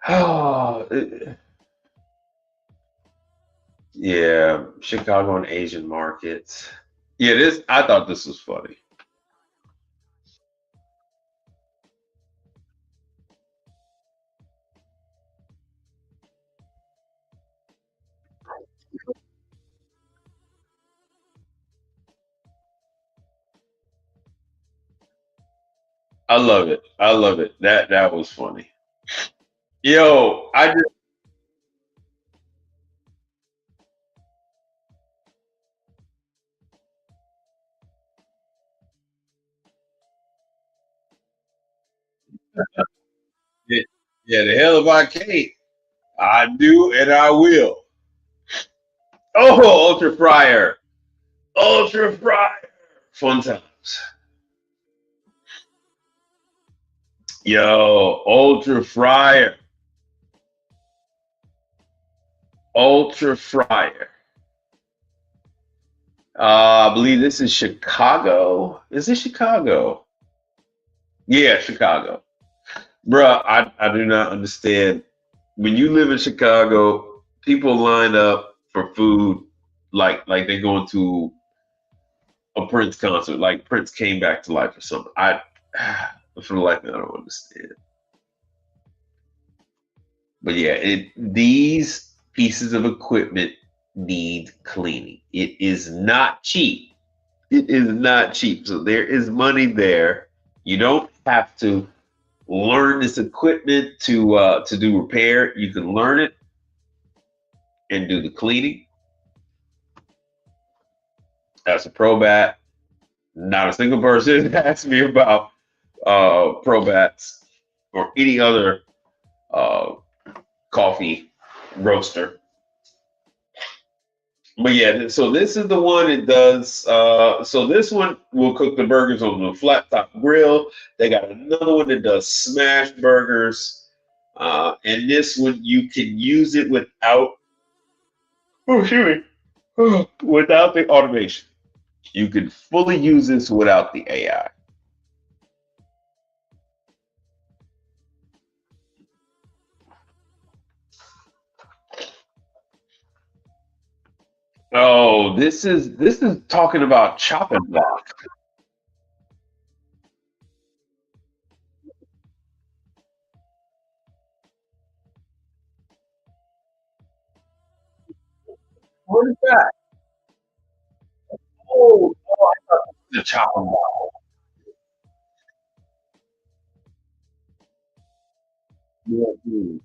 Oh, yeah, Chicago and Asian markets. Yeah, this I thought this was funny. I love it. I love it. That was funny. Yo, I just yeah, yeah, the hell if I can't. I do and I will. Oh, ultra fryer. Ultra fryer. Fun times. Yo, ultra fryer. Ultra fryer. I believe this is Chicago. Is it Chicago? Yeah, Chicago. Bruh, I do not understand. When you live in Chicago, people line up for food like they're going to a Prince concert, like Prince came back to life or something. For the life of me, I don't understand. But yeah, these pieces of equipment need cleaning. It is not cheap. It is not cheap. So there is money there. You don't have to learn this equipment to do repair. You can learn it and do the cleaning. As a Probat, not a single person asked me about Probats or any other uh, coffee roaster. But yeah, so this is the one that does. So this one will cook the burgers on the flat top grill. They got another one that does smash burgers, and this one you can use it without. Oh, excuse me. Without the automation, you can fully use this without the AI. Oh, this is talking about chopping block. What is that? Oh, the chopping block. Yeah, dude.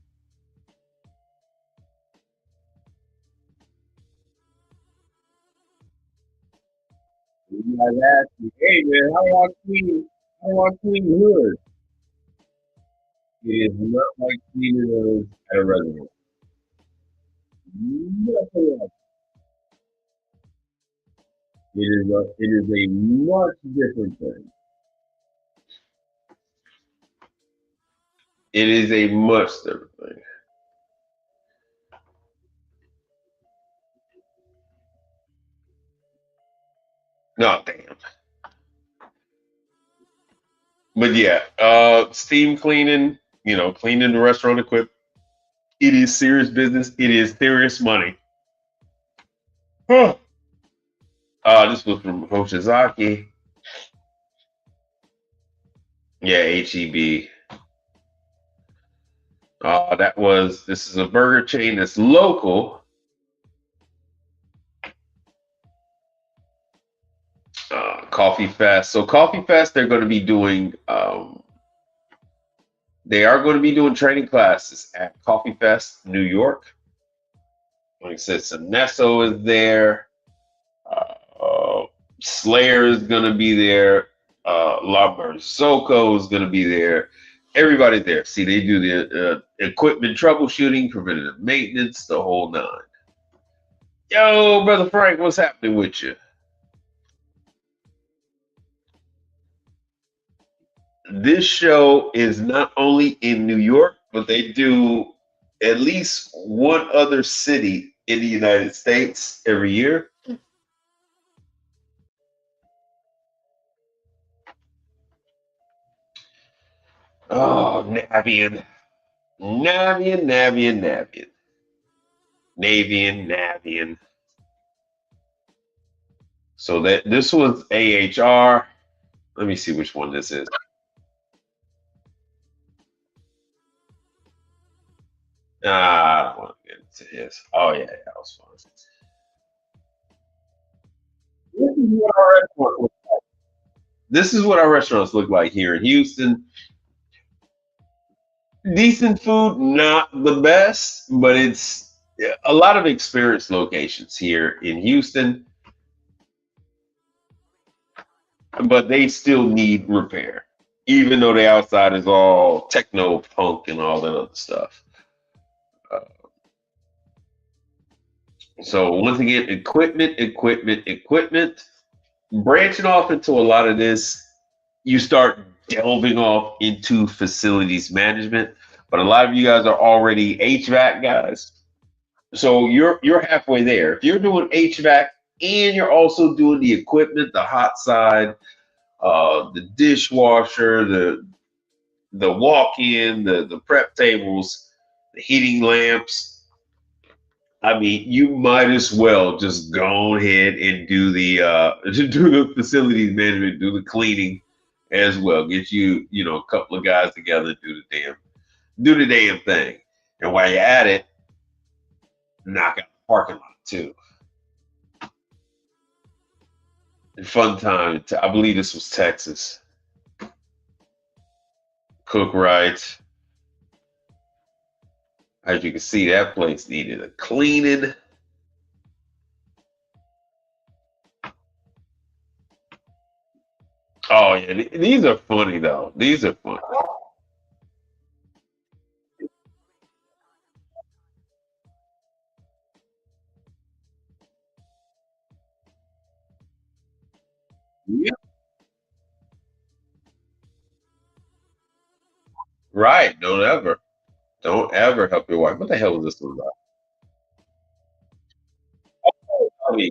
You guys ask me, hey man, how do I clean hood? It is not like cleaning those at a restaurant. Nothing else. It is a much different thing. It is a much different thing. No, damn. But yeah, steam cleaning, cleaning the restaurant equipment. It is serious business. It is serious money. Huh. This was from Hoshizaki. Yeah, HEB. This is a burger chain that's local. Coffee Fest. So Coffee Fest, they are going to be doing training classes at Coffee Fest, New York. Like I said, Sinesso is there. Slayer is going to be there. La Marzocco is going to be there. Everybody there. See, they do the equipment troubleshooting, preventative maintenance, the whole nine. Yo, brother Frank, what's happening with you? This show is not only in New York, but they do at least one other city in the United States every year. Oh, Navian. Navian, Navian, Navian. Navian, Navian. So that this was AHR. Let me see which one this is. I don't want to get into this. Oh yeah, that was fun. This is what our restaurant looks like. This is what our restaurants look like here in Houston. Decent food, not the best, but it's a lot of experience locations here in Houston, but they still need repair, even though the outside is all techno punk and all that other stuff. Uh, so once again, equipment, equipment, equipment. Branching off into a lot of this, you start delving off into facilities management. But a lot of you guys are already HVAC guys. So you're halfway there. If you're doing HVAC and you're also doing the equipment, the hot side, the dishwasher, the walk-in, the prep tables, the heating lamps. I mean, you might as well just go ahead and do the do the facilities management, do the cleaning as well. Get a couple of guys together and do the damn thing. And while you're at it, knock out the parking lot too. Fun time. I believe this was Texas. Cook right. As you can see, that place needed a cleaning. Oh yeah, these are funny though. These are funny. Yeah. Right. Don't ever help your wife. What the hell was this one about? I mean,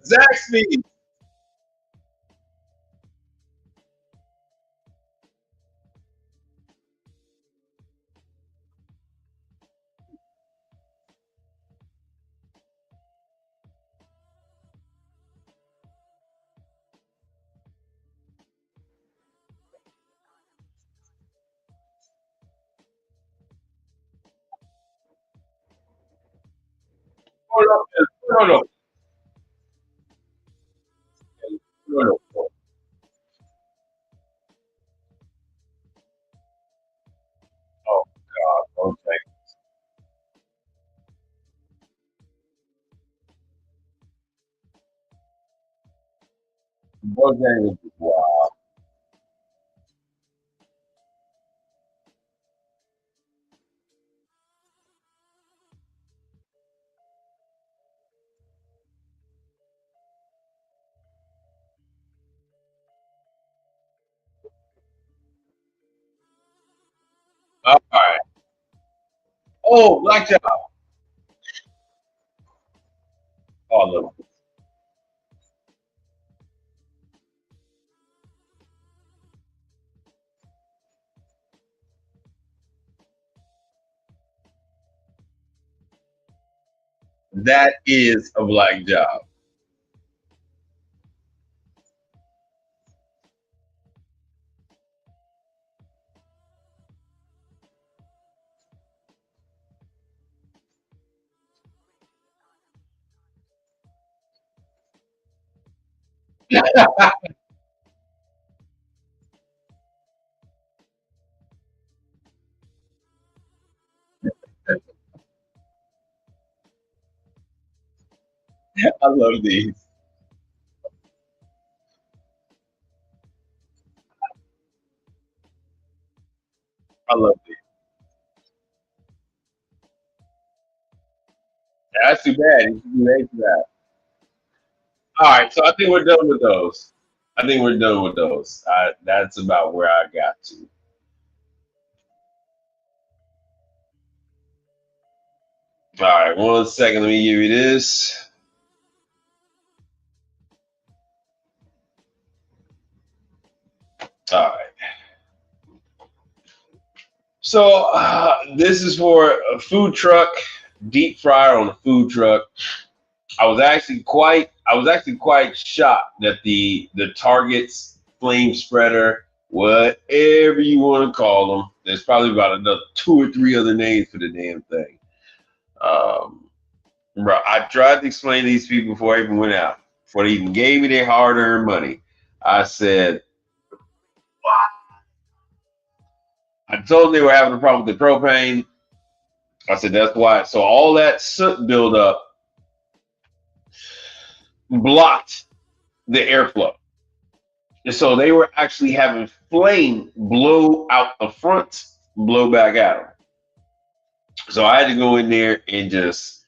Zaxby. Hold on, hold on, hold on. Oh God. Okay. Bojangles is wild. All right. Oh, blackjack. Oh, I love it. That is a black job. I love these. I love these. That's too bad. You should do that for that. All right, so I think we're done with those. I think we're done with those. That's about where I got to. All right, 1 second. Let me give you this. All right. So this is for a food truck, deep fryer on a food truck. I was actually quite shocked that the Target's flame spreader, whatever you want to call them, there's probably about another 2 or 3 other names for the damn thing. Bro, I tried to explain to these people before I even went out, before they even gave me their hard-earned money. I said, I told them they were having a problem with the propane. I said, that's why. So all that soot buildup blocked the airflow. And so they were actually having flame blow out the front, blow back at them. So I had to go in there and just,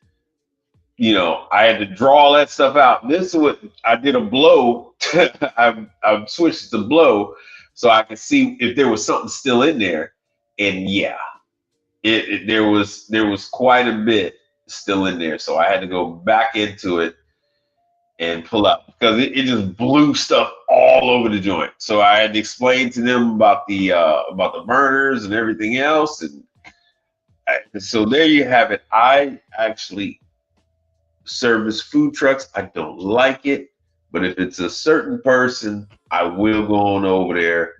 I had to draw all that stuff out. This is what I did, a blow. I switched to blow so I could see if there was something still in there. And yeah, there was quite a bit still in there. So I had to go back into it and pull out because it just blew stuff all over the joint. So I had to explain to them about the burners and everything else. And so there you have it. I actually service food trucks. I don't like it, but if it's a certain person, I will go on over there.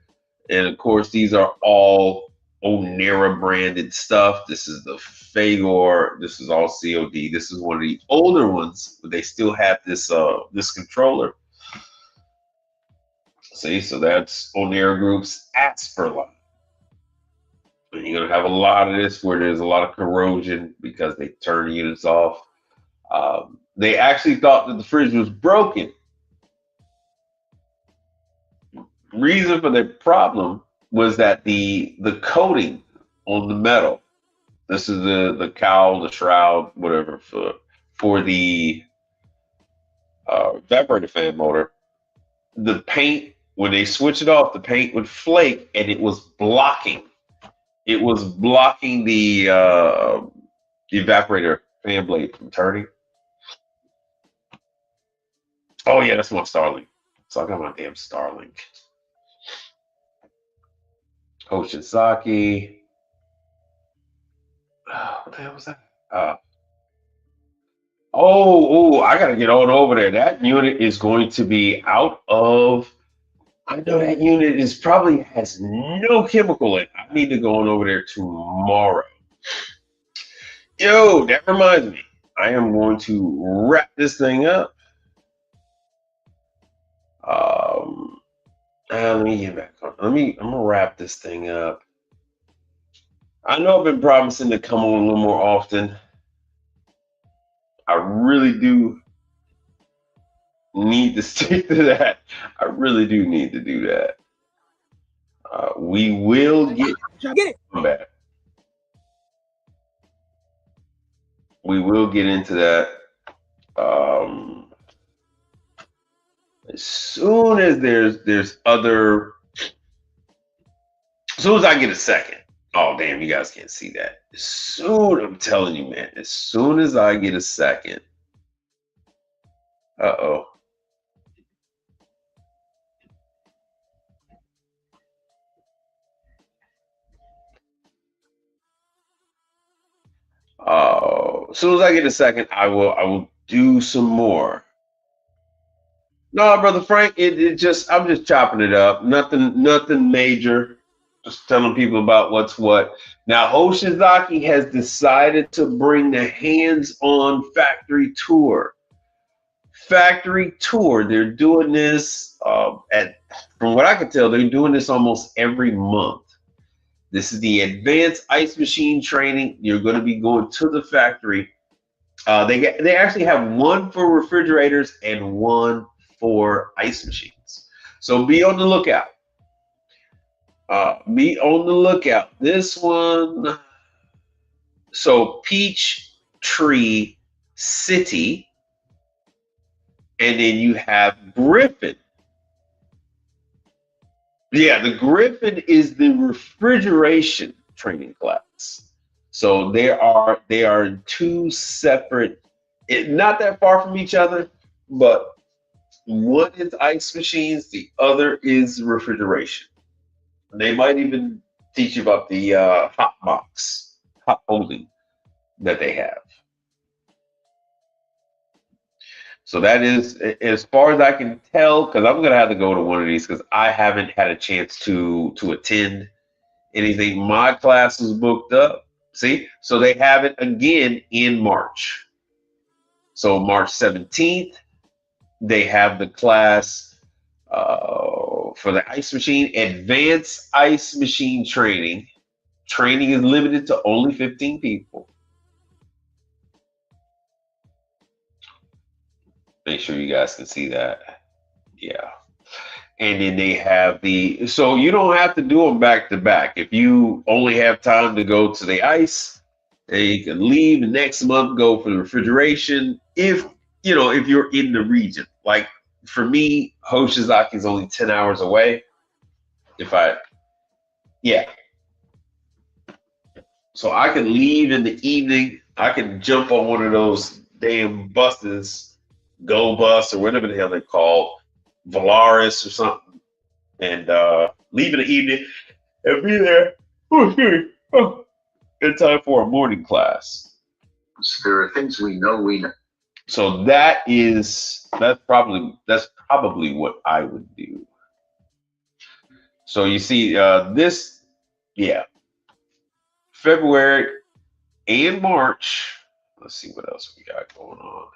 And of course, these are all Onera branded stuff. This is the Fagor. This is all COD. This is one of the older ones, but they still have this this controller. See, so that's Onera Group's Asper line. And you're gonna have a lot of this where there's a lot of corrosion because they turn the units off. They actually thought that the fridge was broken. Reason for the problem was that the coating on the metal, this is the cowl, the shroud, whatever, for the evaporator fan motor, the paint, when they switch it off, the paint would flake and it was blocking. It was blocking the evaporator fan blade from turning. Oh yeah, that's my Starlink. So I got my damn Starlink. Hoshizaki. What the hell was that? I gotta get on over there. That unit is going to be out of. I know that unit probably has no chemical in it. I need to go on over there tomorrow. Yo, that reminds me. I am going to wrap this thing up. Let me get back on. I'm gonna wrap this thing up. I know I've been promising to come on a little more often. I really do need to stick to that. I really do need to do that. We will get back. We will get into that. As soon as there's other, as soon as I get a second. Oh damn, you guys can't see that. As soon, I'm telling you, man, as soon as I get a second. Uh-oh. As soon as I get a second, I will do some more. No, brother Frank, I'm just chopping it up. Nothing major. Just telling people about what's what. Now, Hoshizaki has decided to bring the hands-on factory tour factory tour. They're doing this from what I can tell, they're doing this almost every month. This is the advanced ice machine training. You're going to be going to the factory. They actually have one for refrigerators and one for ice machines. So be on the lookout. Be on the lookout. This one. So Peachtree City, and then you have Griffin. Yeah, the Griffin is the refrigeration training class. So they are in two separate, not that far from each other, but one is ice machines, the other is refrigeration. They might even teach you about the hot holding that they have. So that is, as far as I can tell, because I'm gonna have to go to one of these because I haven't had a chance to attend anything. My class is booked up. See, so they have it again in March. So March 17th, they have the class for the ice machine, advanced ice machine training. Training is limited to only 15 people. Make sure you guys can see that. Yeah. And then they have so you don't have to do them back to back. If you only have time to go to the ice, then you can leave the next month, go for the refrigeration. If you're in the region, like for me, Hoshizaki is only 10 hours away. So I can leave in the evening. I can jump on one of those damn buses, Go Bus or whatever the hell they're called, Valaris or something, and leave in the evening and be there in time for a morning class. There are things we know. So that's probably what I would do. So you see February and March. Let's see what else we got going on.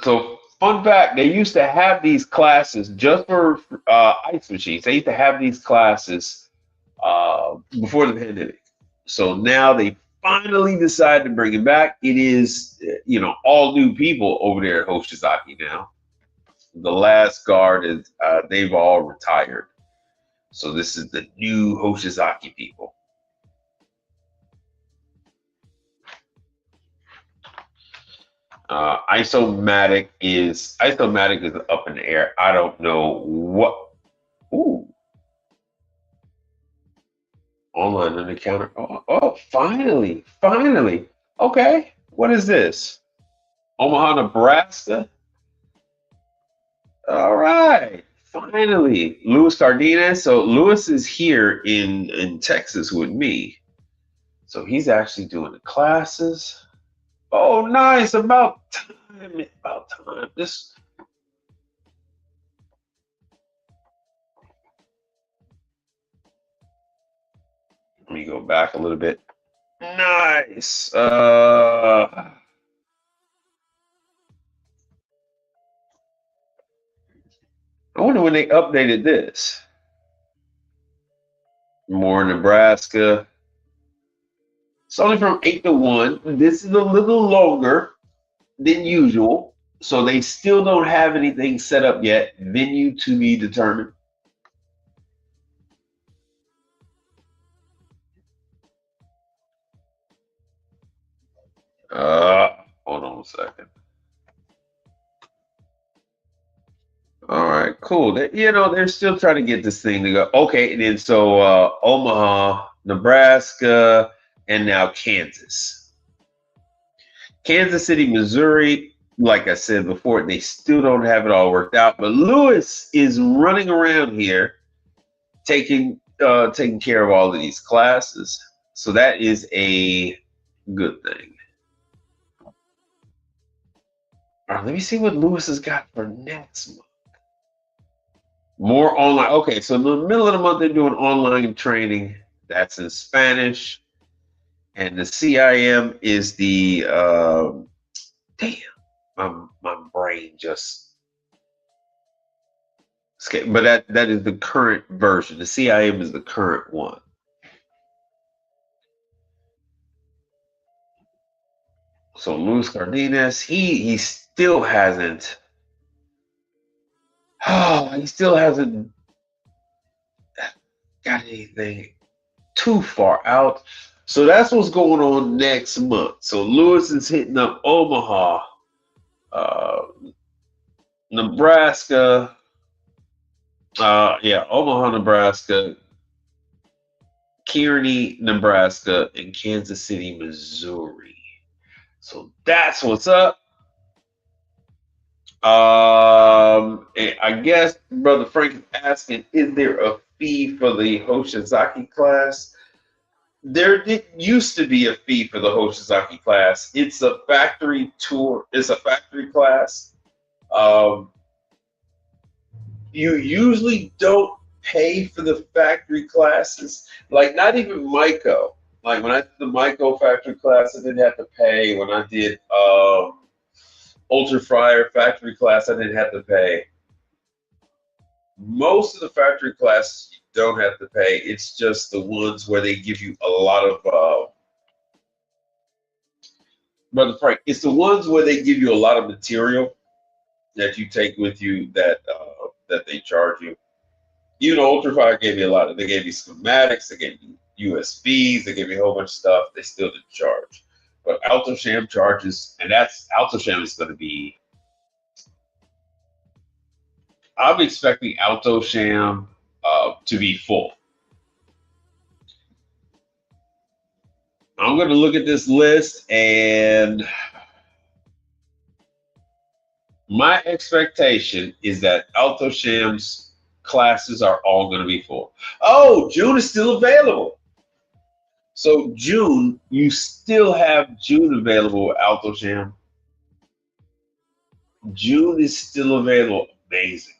So fun fact, they used to have these classes just for ice machines. They used to have these classes before the pandemic. So now they finally decided to bring it back. It is, all new people over there at Hoshizaki now. The last guard is, they've all retired. So this is the new Hoshizaki people. Isomatic is up in the air. I don't know what. Ooh. Online under counter. Oh, finally. Okay. What is this? Omaha, Nebraska. All right. Finally. Luis Cardenas. So Luis is here in Texas with me. So he's actually doing the classes. Oh, nice. About time. Let me go back a little bit. Nice. I wonder when they updated this. More Nebraska. It's only from 8 to 1. This is a little longer than usual. So they still don't have anything set up yet. Venue to be determined. Hold on a second. All right, cool. They're still trying to get this thing to go. Okay, and then so Omaha, Nebraska, and now Kansas. Kansas City, Missouri, like I said before, they still don't have it all worked out. But Lewis is running around here taking care of all of these classes. So that is a good thing. All right, let me see what Lewis has got for next month. More online. Okay, so in the middle of the month, they're doing online training. That's in Spanish. And the CIM is the damn. My brain just escaped. But that is the current version. The CIM is the current one. So Luis Cardenas, he still hasn't. Oh, he still hasn't got anything too far out. So that's what's going on next month. So Lewis is hitting up Omaha, Nebraska. Omaha, Nebraska, Kearney, Nebraska, and Kansas City, Missouri. So that's what's up. And I guess Brother Frank is asking, is there a fee for the Hoshizaki class? There used to be a fee for the Hoshizaki class. It's a factory tour. It's a factory class. You usually don't pay for the factory classes. Like not even Maiko. Like when I did the Maiko factory class, I didn't have to pay. When I did Ultra Fryer factory class, I didn't have to pay. Most of the factory classes you don't have to pay. It's just the ones where they give you a lot of Brother Frank, it's the ones where they give you a lot of material that you take with you that they charge you. You know, Ultra Fryer gave you a lot of. They gave you schematics, they gave you USBs, they gave you a whole bunch of stuff. They still didn't charge. But Alto-Shaam charges, and that's Alto-Shaam is going to be. I'm expecting Alto-Shaam to be full. I'm going to look at this list, and my expectation is that Alto-Shaam's classes are all going to be full. Oh, June is still available. So June, you still have June available at Alto-Shaam. June is still available. Amazing.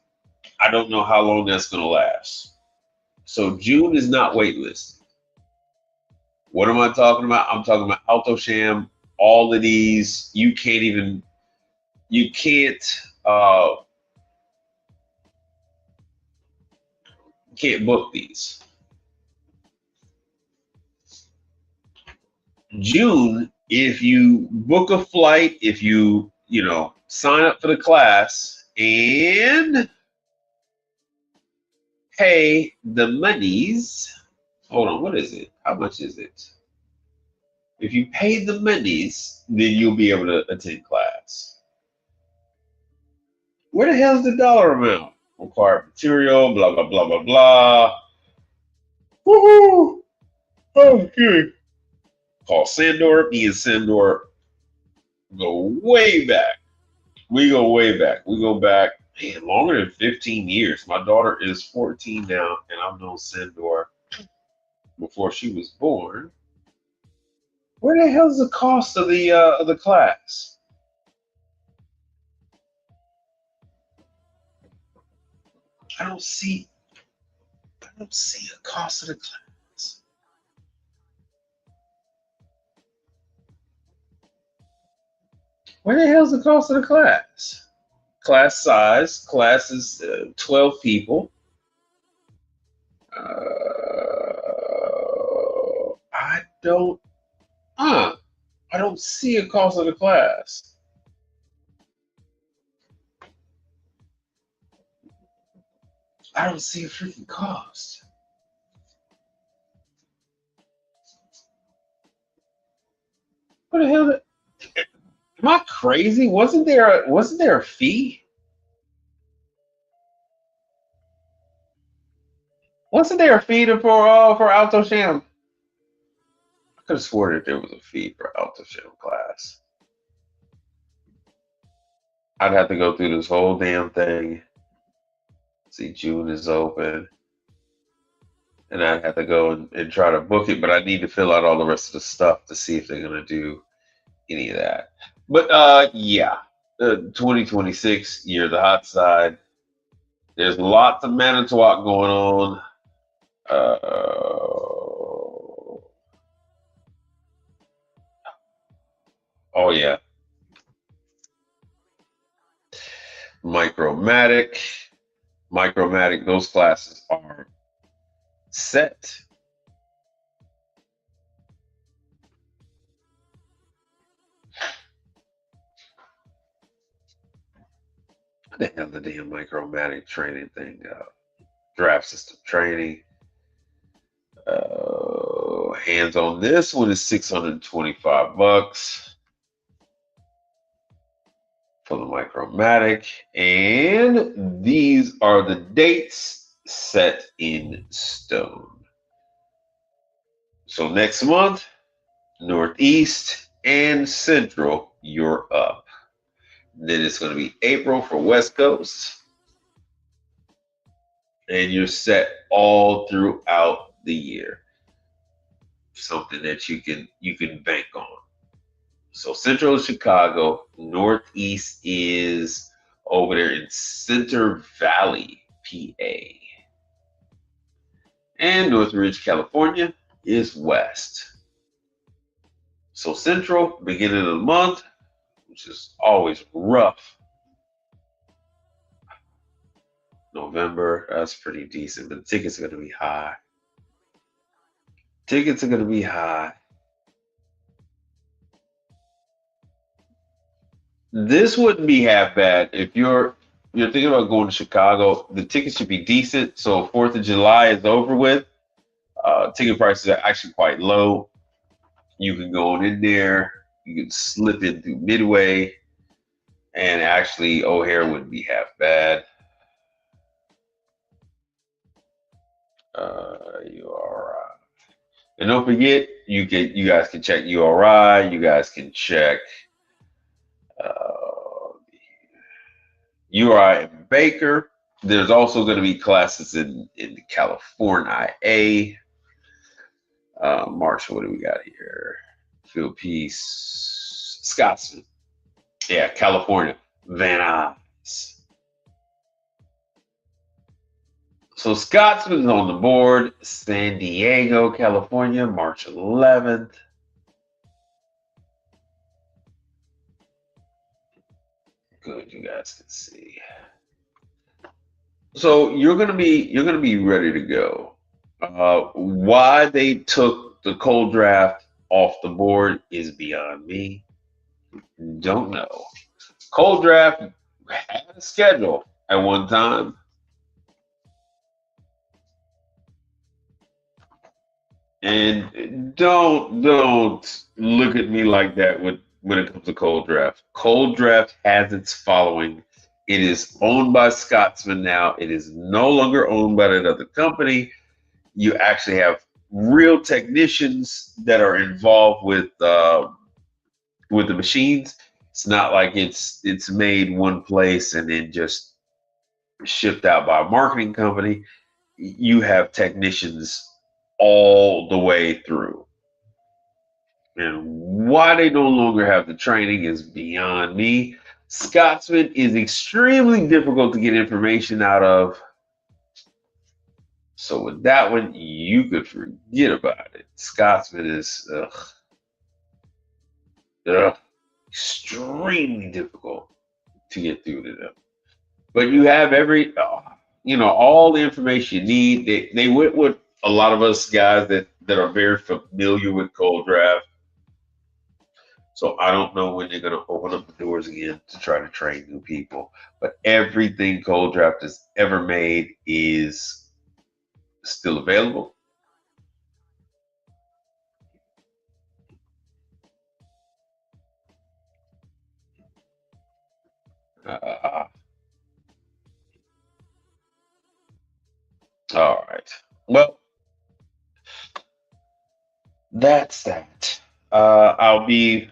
I don't know how long that's going to last. So June is not waitlisted. What am I talking about? I'm talking about Alto-Shaam. All of these, you can't book these. June, if you book a flight, if you sign up for the class and pay the monies. Hold on, what is it? How much is it? If you pay the monies, then you'll be able to attend class. Where the hell is the dollar amount? Required material, blah, blah, blah, blah, blah. Woohoo! Okay. Call Sandor. Me and Sandor go way back. We go way back. We go back, man, longer than 15 years. My daughter is 14 now, and I've known Sandor before she was born. Where the hell is the cost of the class? I don't see a cost of the class. Where the hell is the cost of the class? Class size. Class is 12 people. I don't see a cost of the class. I don't see a freaking cost. What the hell? Am I crazy? Wasn't there a fee? Wasn't there a fee for Alto-Shaam? I could have sworn that there was a fee for Alto-Shaam class. I'd have to go through this whole damn thing. See, June is open. And I'd have to go and try to book it, but I need to fill out all the rest of the stuff to see if they're going to do any of that. But yeah, 2026, year of the hot side. There's lots of Manitowoc going on. Oh yeah, Micromatic, Micromatic. Those classes are set. What the hell the damn Micromatic training thing? Draft system training. Hands on this one is $625 for the Micromatic, and these are the dates set in stone. So next month, Northeast and Central, you're up. Then it's going to be April for West Coast, and you're set all throughout the year. Something that you can bank on. So Central is Chicago, Northeast is over there in Center Valley, PA, and Northridge, California is West. So Central, beginning of the month, which is always rough. November, that's pretty decent, but the tickets are going to be high. Tickets are going to be high. This wouldn't be half bad if you're thinking about going to Chicago. The tickets should be decent. So 4th of July is over with. Ticket prices are actually quite low. You can go in there. You can slip in through Midway, and actually O'Hare wouldn't be half bad. URI. And don't forget, you guys can check URI. You guys can check URI in Baker. There's also going to be classes in California. Marshall, what do we got here? Field Peace, Scotsman. Yeah, California. Van Nuys. So Scotsman's on the board. San Diego, California, March 11th. Good, you guys can see. So you're gonna be ready to go. Why they took the cold draft off the board is beyond me. Don't know. Cold draft had a schedule at one time. And don't look at me like that when it comes to cold draft. Cold draft has its following. It is owned by Scotsman now. It is no longer owned by another company. You actually have real technicians that are involved with the machines. It's not like it's made one place and then just shipped out by a marketing company. You have technicians all the way through. And why they no longer have the training is beyond me. Scotsman is extremely difficult to get information out of. So with that one, you could forget about it. Scotsman is extremely difficult to get through to them. But you have all the information you need. They went with a lot of us guys that are very familiar with cold draft. So I don't know when they're going to open up the doors again to try to train new people. But everything cold draft has ever made is still available. All right. Well, that's that. I'll be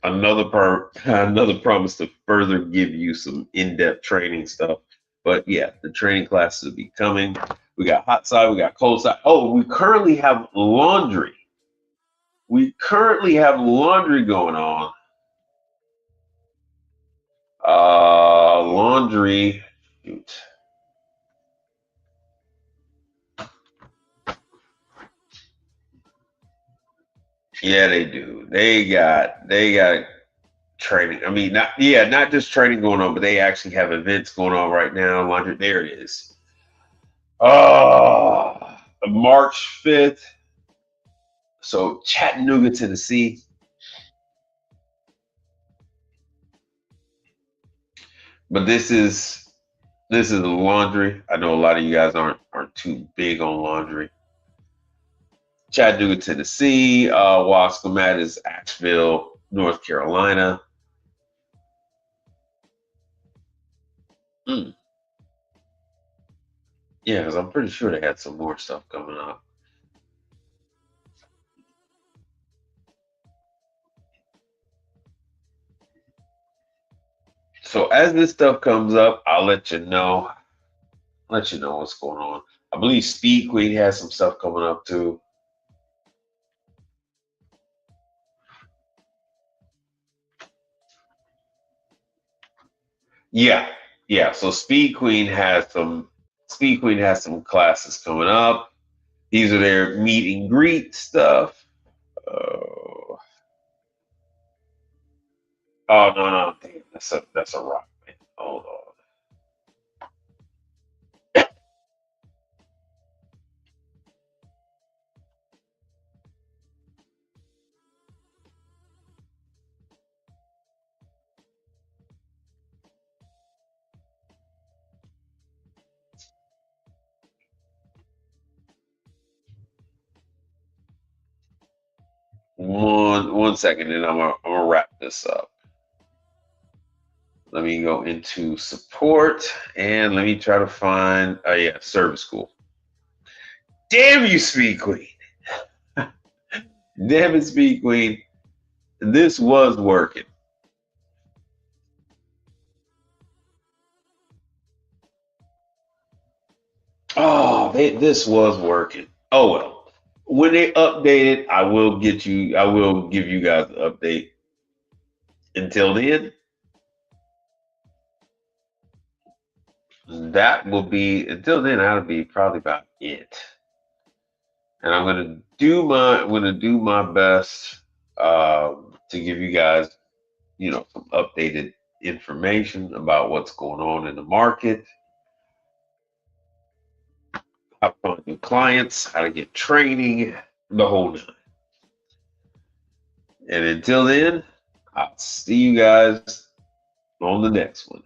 another promise to further give you some in-depth training stuff. But yeah, the training classes will be coming. We got hot side, we got cold side. Oh, we currently have laundry. Going on. Laundry. Shoot. Yeah, they do. They got training. I mean, not just training going on, but they actually have events going on right now. Laundry, there it is. Oh, March 5th. So Chattanooga, Tennessee. But this is laundry. I know a lot of you guys aren't too big on laundry. Chattanooga, Tennessee. Wascomat is Asheville, North Carolina. Hmm. Yeah, because I'm pretty sure they had some more stuff coming up. So as this stuff comes up, I'll let you know. Let you know what's going on. I believe Speed Queen has some stuff coming up too. Yeah, yeah. So Speed Queen has some classes coming up. These are their meet and greet stuff. Oh, oh no, no, damn, that's a rock, man. Hold on. One second, and I'm gonna wrap this up. Let me go into support and let me try to find yeah, service school. Damn you, Speed Queen. Damn it, Speed Queen. This was working. Oh, this was working. Oh well. When they update it, I will give you guys an update. Until then, that'll be probably about it. And I'm gonna do my best to give you guys, some updated information about what's going on in the market, how to find new clients, how to get training, the whole nine. And until then, I'll see you guys on the next one.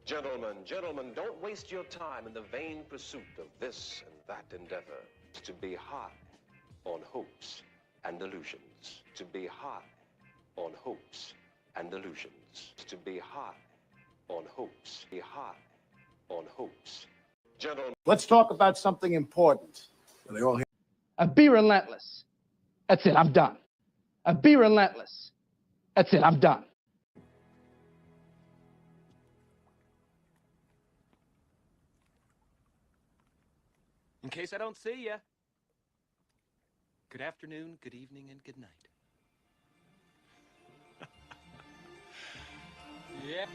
Gentlemen, don't waste your time in the vain pursuit of this and that endeavor. To be high on hopes and illusions. To be high on hopes and illusions. To be high on hopes. Be high on hopes. Gentlemen. Let's talk about something important. Are they all here? Be relentless. That's it, I'm done. Be relentless. That's it, I'm done. In case I don't see ya, good afternoon, good evening, and good night. Yeah.